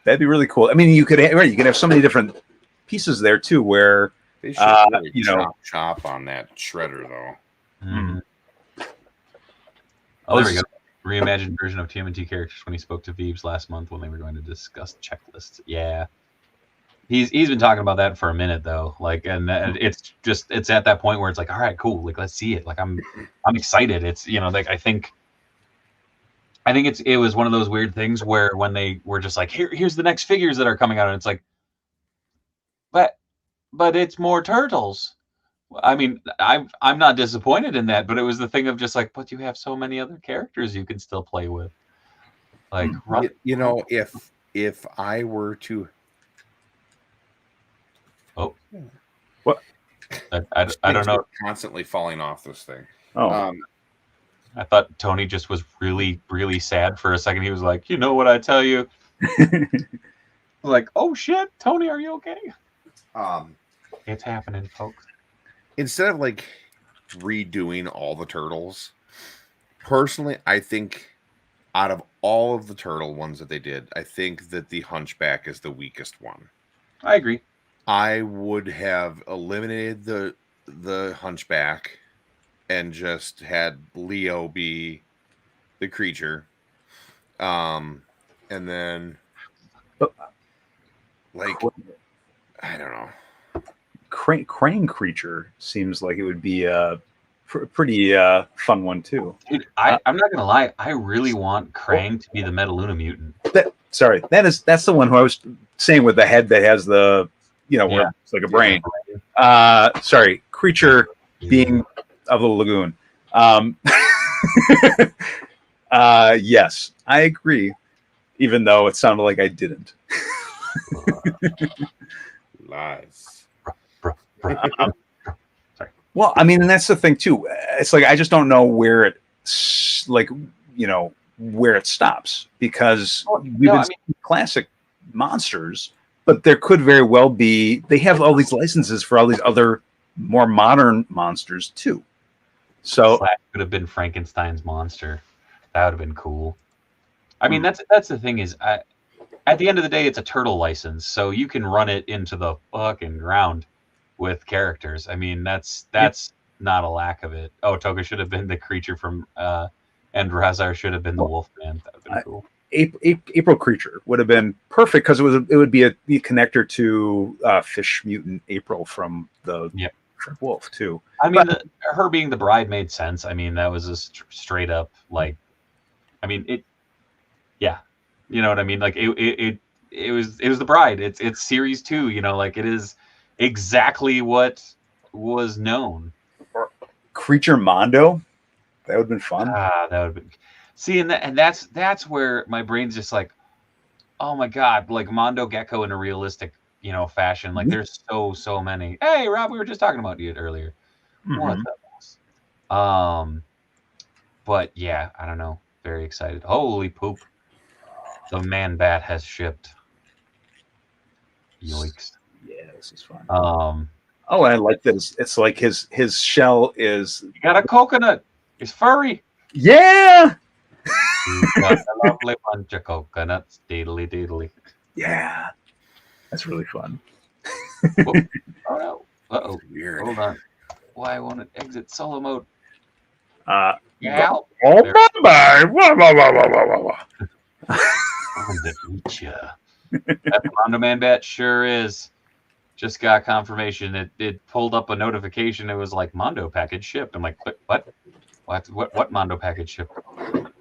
really cool. I mean, you could have so many different pieces there too, where they should really chop on that shredder though. Mm-hmm. Oh, there we go. Reimagined version of TMNT characters when he spoke to Veebs last month when they were going to discuss checklists. Yeah. He's been talking about that for a minute though, like, and it's at that point where it's like, all right, cool, like let's see it. Like I'm excited. It's like I think it was one of those weird things where when they were just like, here's the next figures that are coming out, and it's like, but it's more turtles. I mean, I'm not disappointed in that, but it was the thing of just like, but you have so many other characters you can still play with. Like, if I were to. Oh, what? I don't know. Constantly falling off this thing. Oh, I thought Tony just was really, really sad for a second. He was like, "You know what I tell you?" Like, oh shit, Tony, are you okay? It's happening, folks. Instead of like redoing all the turtles, personally, I think out of all of the turtle ones that they did, I think that the Hunchback is the weakest one. I agree. I would have eliminated the Hunchback and just had Leo be the creature. And then like I don't know. Crane creature seems like it would be a pretty fun one too. Dude, I'm not gonna lie, I really want Krang to be the Metaluna mutant. That's the one who I was saying with the head that has the where it's like a brain. Sorry, creature being of the lagoon. Yes, I agree. Even though it sounded like I didn't. Lies. Sorry. Well, I mean, and that's the thing too. It's like I just don't know where it where it stops, because we've been seeing classic monsters. But there could very well be, they have all these licenses for all these other more modern monsters too. So that could have been Frankenstein's monster. That would have been cool. I mean, that's the thing is, at the end of the day, it's a turtle license, so you can run it into the fucking ground with characters. I mean, that's not a lack of it. Oh, Toga should have been the creature from, and Razar should have been the Wolfman. That would have been cool. April creature would have been perfect because it would be a connector to Fish Mutant April from the Shrimp Wolf too. I mean, her being the bride made sense. I mean, that was a straight up like, I mean it. Yeah, you know what I mean. Like it was the bride. It's series 2. Like it is exactly what was known. Or Creature Mondo, that would have been fun. That would have been. See, and that's where my brain's just like, oh my god, like Mondo Gecko in a realistic, fashion. Like there's so many. Hey, Rob, we were just talking about you earlier. Mm-hmm. What's up, boss? But yeah, I don't know. Very excited. Holy poop! The man bat has shipped. Yoicks! Yeah, this is fun. Oh, I like this. It's like his shell is. You got a coconut. It's furry. Yeah. You've got a lovely bunch of coconuts, deedly. Yeah, that's really fun. Oh no! Uh-oh. Weird. Hold on. Why won't it exit solo mode? Yeah. Oh, Oh, bye-bye. Wah, wah, wah, wah, wah, wah. on to meet ya. That Mondo Man Bat sure is. Just got confirmation. It pulled up a notification. It was like Mondo package shipped. I'm like, what Mondo package shipped?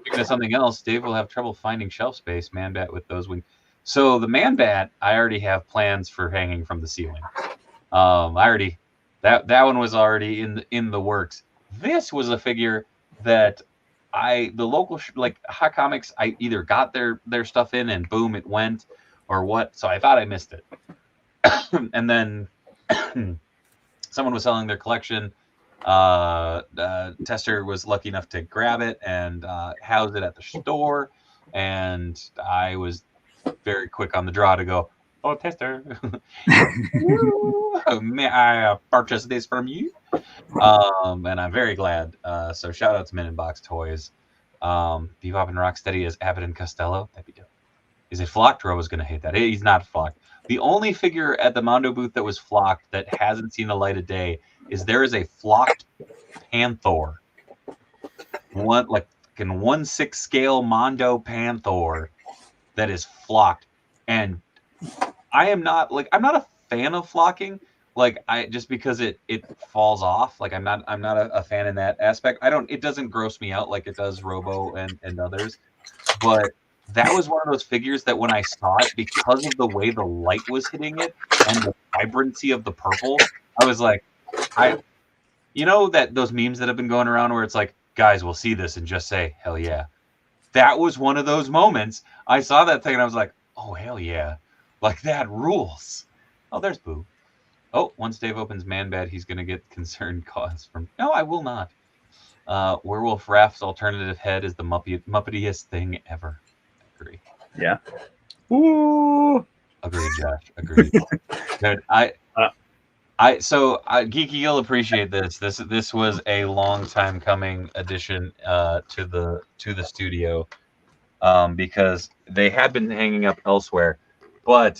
Speaking of something else, Dave will have trouble finding shelf space. Man Bat with those wings. So the Man Bat, I already have plans for hanging from the ceiling. That one was already in the works. This was a figure that the local like Hot Comics, I either got their stuff in and boom, it went, or what. So I thought I missed it. And then someone was selling their collection. Tester was lucky enough to grab it and house it at the store. And I was very quick on the draw to go, oh, Tester, may I purchase this from you? And I'm very glad. So shout out to Men in Box Toys. Bebop and Rocksteady as Abbott and Costello. That'd be dope. Is it flocked? Ro was going to hate that. He's not flocked. The only figure at the Mondo booth that was flocked that hasn't seen the light of day is there is a flocked Panther. One like in 1/6 scale Mondo Panther that is flocked. And I'm not a fan of flocking. Like just because it falls off. Like I'm not a fan in that aspect. It doesn't gross me out like it does Robo and others. But that was one of those figures that when I saw it, because of the way the light was hitting it and the vibrancy of the purple, I was like, those memes that have been going around where it's like, guys will see this and just say, hell yeah. That was one of those moments. I saw that thing and I was like, oh, hell yeah. Like, that rules. Oh, there's Boo. Oh, once Dave opens Man Bat, he's going to get concerned cause from... No, I will not. Werewolf Raph's alternative head is the muppetiest thing ever. Agree. Yeah. Ooh. Agreed, Josh. Agreed. Dude, Geeky, you'll appreciate this. This was a long time coming addition to the studio, because they had been hanging up elsewhere, but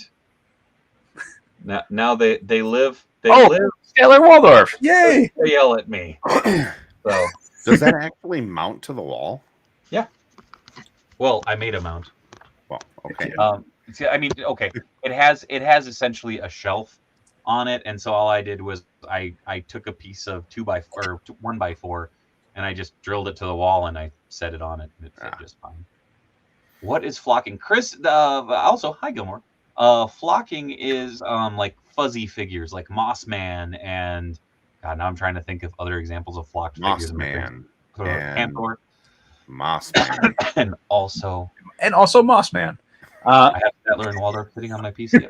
now they live. They live. Taylor Waldorf! Yay! They yell at me. So does that actually mount to the wall? Yeah. Well, I made a mount. Well, okay. I mean, okay. It has essentially a shelf on it, and so all I did was I took a piece of 1x4, and I just drilled it to the wall, and I set it on it, and it fit just fine. What is flocking, Chris? Also, hi Gilmore. Flocking is like fuzzy figures, like Moss Man, and God, now I'm trying to think of other examples of flocked figures. Moss Man, Panther. Moss Man, and also Moss Man. I have Settler and Waldorf sitting on my PC.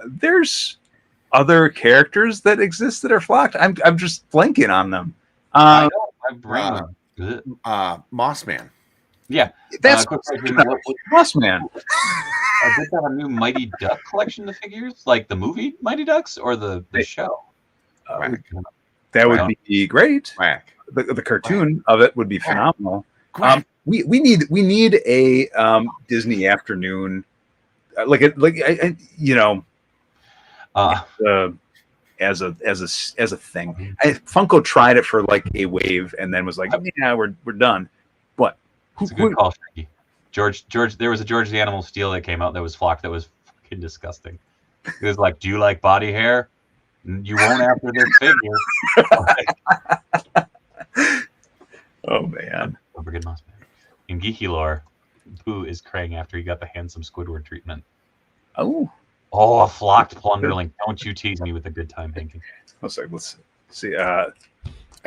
There's other characters that exist that are flocked. I'm just blanking on them. I know, my brain. Moss Man. Yeah, that's Moss Man. I did have a new Mighty Duck collection of figures, like the movie Mighty Ducks or the show. That would be great. Whack. The cartoon of it would be phenomenal. We need a Disney afternoon, as a thing. Funko tried it for like a wave and then was like, yeah, we're done. What? It's a good call, Shaggy. George. There was a George the Animal Steel that came out that was flocked that was fucking disgusting. It was like, do you like body hair? You won't after this figure. Oh man! Don't forget Moss Man. In geeky lore, Boo is crying after he got the handsome Squidward treatment. Oh, a flocked plunderling! Don't you tease me with a good time, Hanky. Let's see. I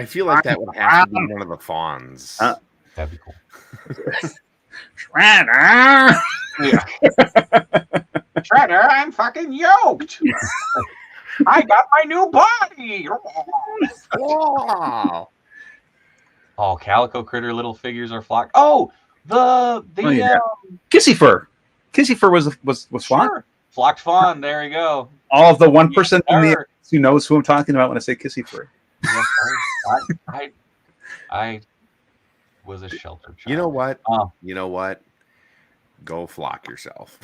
feel like that would have to be one of the fawns. That'd be cool. Shredder! Yeah. Shredder, I'm fucking yoked. I got my new body. Wow. Oh, Calico Critter little figures are flocked. Oh, the Kissy Fur. Kissy Fur was flocked. Sure. Flocked fawn. There you go. All of the 1% in the audience who knows who I'm talking about when I say Kissy Fur. Yes, I was a sheltered child. You know what? Go flock yourself.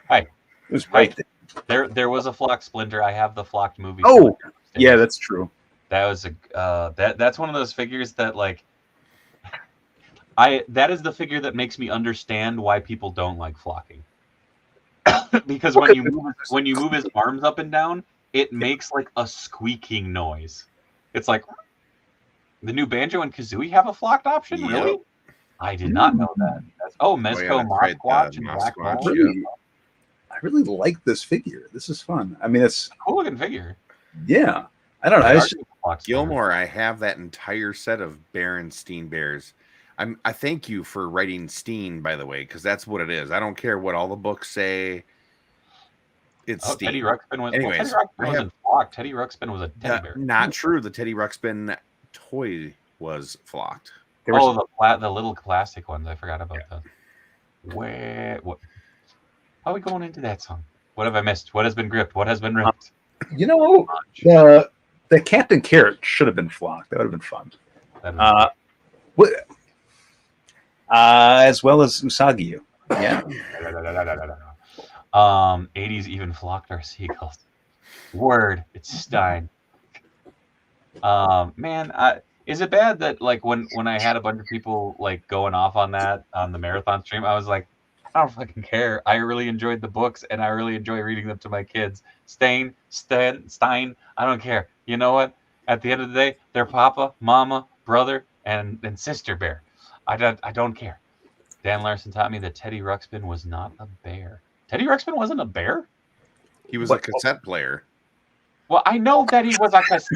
Hey, it was right. There was a flocked Splinter. I have the flocked movie. Oh, yeah, that's true. That was that's one of those figures that like that is the figure that makes me understand why people don't like flocking. Because when you move his arms up and down, it makes like a squeaking noise. It's like the new Banjo and Kazooie have a flocked option, Yep. really? I did not know that. Mezco Mosquatch and Black Ball. I really like this figure. This is fun. I mean, it's Cool looking figure. Yeah. I don't know. Gilmore, I have that entire set of Berenstain Bears. I thank you for writing Steen, by the way, because that's what it is. I don't care what all the books say. It's Steen. Teddy Ruxpin was. Anyways, Teddy Ruxpin wasn't flocked. Teddy Ruxpin was a teddy bear. Not true. The Teddy Ruxpin toy was flocked. The little plastic ones. I forgot about those. What? How are we going into that song? What have I missed? What has been gripped? What has been ripped? You know, the Captain Carrot should have been flocked. That would have been fun. As well as Usagi. Yeah. 80s even flocked our seagulls. Word, it's Stein. Man, is it bad that like when I had a bunch of people like going off on that on the marathon stream, I was like, I don't fucking care. I really enjoyed the books and I really enjoy reading them to my kids. Stein, I don't care. You know what? At the end of the day, they're Papa, Mama, brother, and sister bear. I don't care. Dan Larson taught me that Teddy Ruxpin was not a bear. Teddy Ruxpin wasn't a bear? He was a cassette player. Well, I know that he was a cassette.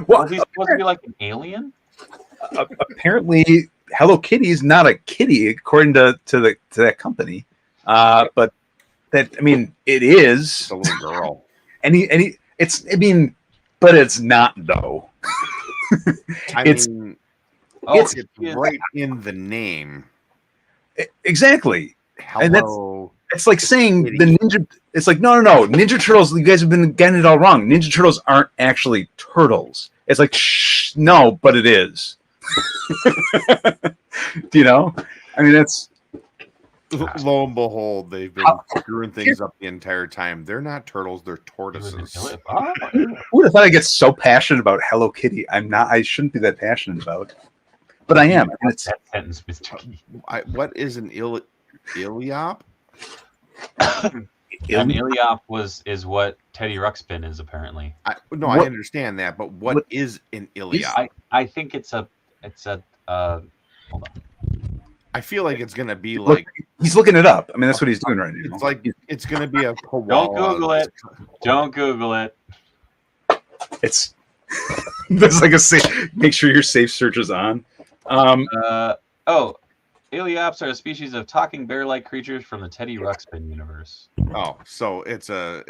Was he supposed to be like an alien? Apparently, Hello Kitty is not a kitty, according to that company. But that, I mean, it is. It's a little girl. But it's not though. It's right in the name. Exactly. Hello. And it's like saying the ninja. It's like no. Ninja Turtles. You guys have been getting it all wrong. Ninja Turtles aren't actually turtles. It's like no, but it is. Do you know? I mean, it's. Lo and behold, they've been screwing things up the entire time. They're not turtles; they're tortoises. Who thought I get so passionate about Hello Kitty? I'm not. I shouldn't be that passionate about it. But I am. And it's that sentence, Mr. Key. What is an Iliop? An Iliop is what Teddy Ruxpin is apparently. I understand that, but what is an Iliop? I think it's a hold on. I feel like it's gonna be like he's looking it up. I mean, that's what he's doing right now. It's like it's gonna be a koala. Don't Google it. Don't Google it. It's there's like a safe. Make sure your safe search is on. Iliops are a species of talking bear-like creatures from the Teddy Ruxpin universe. Oh, so it's a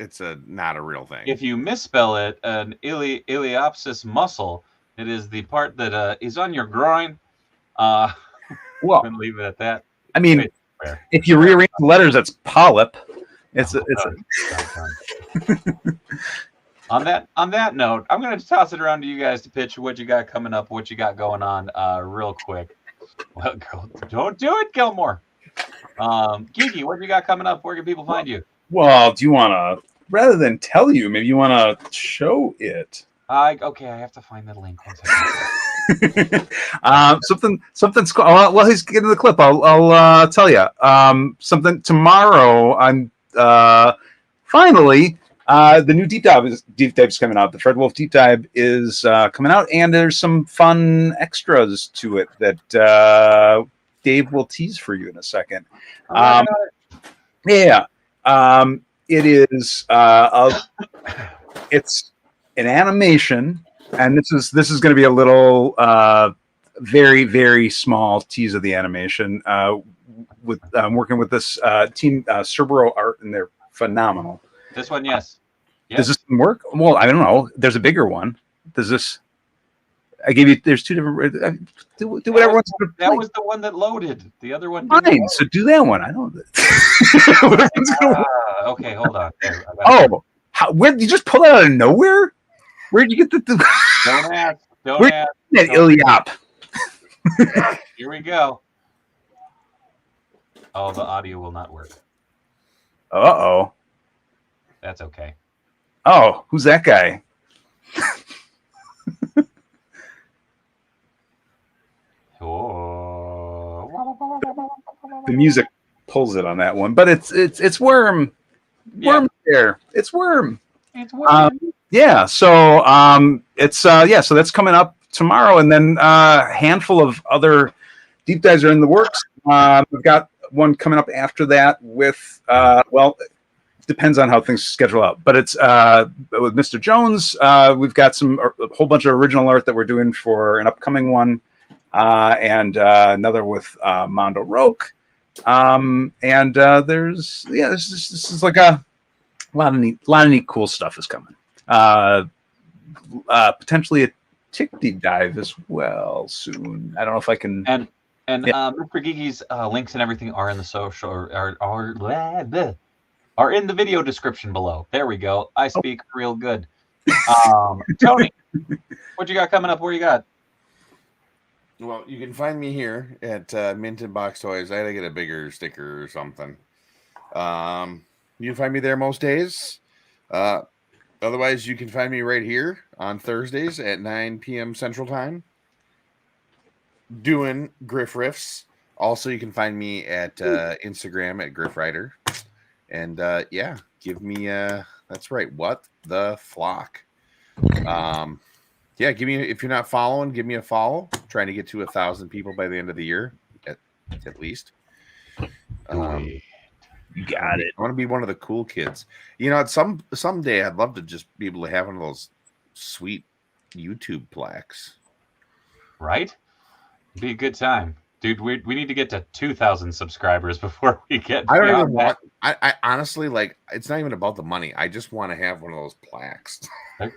not a real thing. If you misspell it, an Iliopsis muscle, it is the part that is on your groin. Well, I'm gonna leave it at that. I mean, if you rearrange the letters, that's polyp. On that note, I'm going to toss it around to you guys to pitch what you got coming up, what you got going on, real quick. Well, don't do it, Gilmore. Geeky, what you got coming up? Where can people find you? Well, do you want to, rather than tell you, maybe you want to show it? Okay, I have to find the link. Something's well, he's getting the clip. I'll tell you. Something tomorrow. I'm finally. The new deep dive is coming out. The Fred Wolf deep dive is coming out, and there's some fun extras to it that Dave will tease for you in a second. It is it's an animation, and this is going to be a little very, very small tease of the animation. With working with this team, Cerbero Art, and they're phenomenal. This one, yes. Does this work? Well, I don't know. There's a bigger one. Does this? I gave you. There's two different. Do whatever one's. That was the one that loaded. The other one. Fine. So do that one. I don't. Okay, hold on. Where did you just pull that out of nowhere? Where did you get the? Don't ask. Don't ask. That Iliop. Here we go. Oh, the audio will not work. Uh-oh. That's okay. Oh, who's that guy? The music pulls it on that one, but it's Worm. Worm there. It's Worm. It's Worm. Yeah. So so that's coming up tomorrow, and then a handful of other deep dives are in the works. We've got one coming up after that with depends on how things schedule out, but it's with Mr. Jones. We've got a whole bunch of original art that we're doing for an upcoming one, and another with Mondo Roque. This is like a lot of neat cool stuff is coming. Potentially a tick deep dive as well soon. I don't know if I can. And Mr. Geeky's links and everything are in the social are in the video description below. There we go. I speak real good. Tony, what you got coming up? Where you got? Well, you can find me here at Mint and Box Toys. I gotta get a bigger sticker or something. You can find me there most days. Otherwise, you can find me right here on Thursdays at 9 p.m. Central Time doing Griff Riffs. Also, you can find me at Instagram at Griff Rider. And give me that's right. What the flock? Give me, if you're not following, give me a follow. I'm trying to get to 1,000 people by the end of the year, at least. You got it. I want to be one of the cool kids. Someday I'd love to just be able to have one of those sweet YouTube plaques. Right? It'd be a good time. Dude, we need to get to 2,000 subscribers before we get. I don't even want. I honestly, like, it's not even about the money. I just want to have one of those plaques.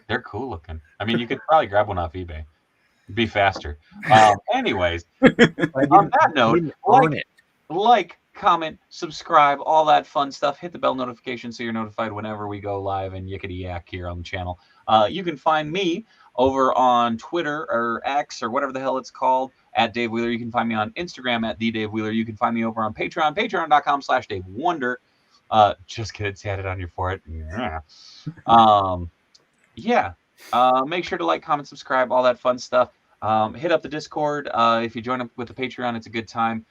They're cool looking. I mean, you could probably grab one off eBay. It'd be faster. Anyways, on that note, like, comment, subscribe, all that fun stuff. Hit the bell notification so you're notified whenever we go live and yickety yak here on the channel. You can find me over on Twitter or X or whatever the hell it's called at Dave Wheeler. You can find me on Instagram at the Dave Wheeler. You can find me over on Patreon, patreon.com/Dave Wonder. Just kidding, tatted on your forehead. Make sure to like, comment, subscribe, all that fun stuff. Hit up the Discord. If you join up with the Patreon, it's a good time.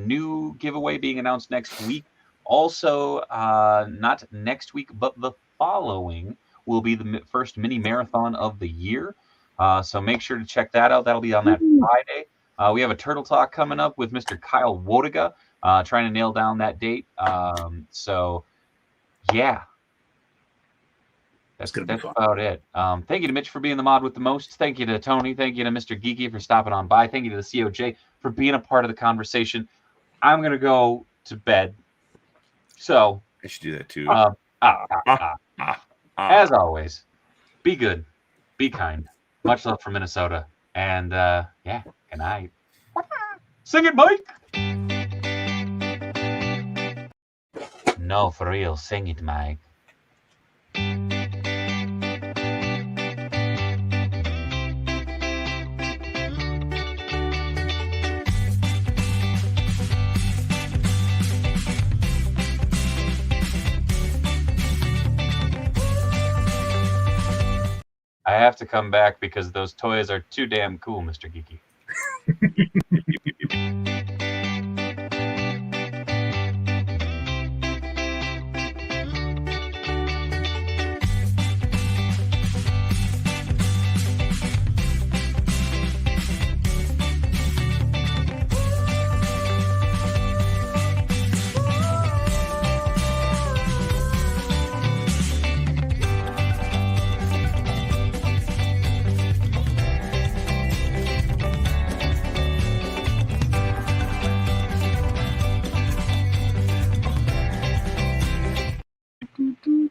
New giveaway being announced next week. Also, not next week, but the following will be the first mini marathon of the year. So make sure to check that out. That'll be on that Friday. We have a Turtle Talk coming up with Mr. Kyle Wodiga, trying to nail down that date. That's about it. Thank you to Mitch for being the mod with the most. Thank you to Tony. Thank you to Mr. Geeky for stopping on by. Thank you to the COJ for being a part of the conversation. I'm going to go to bed. So I should do that too. As always, be good, be kind. Much love from Minnesota. And good night. Sing it, Mike. No, for real, sing it, Mike. I have to come back because those toys are too damn cool, Mr. Geeky.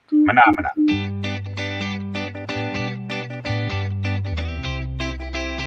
Phenomena.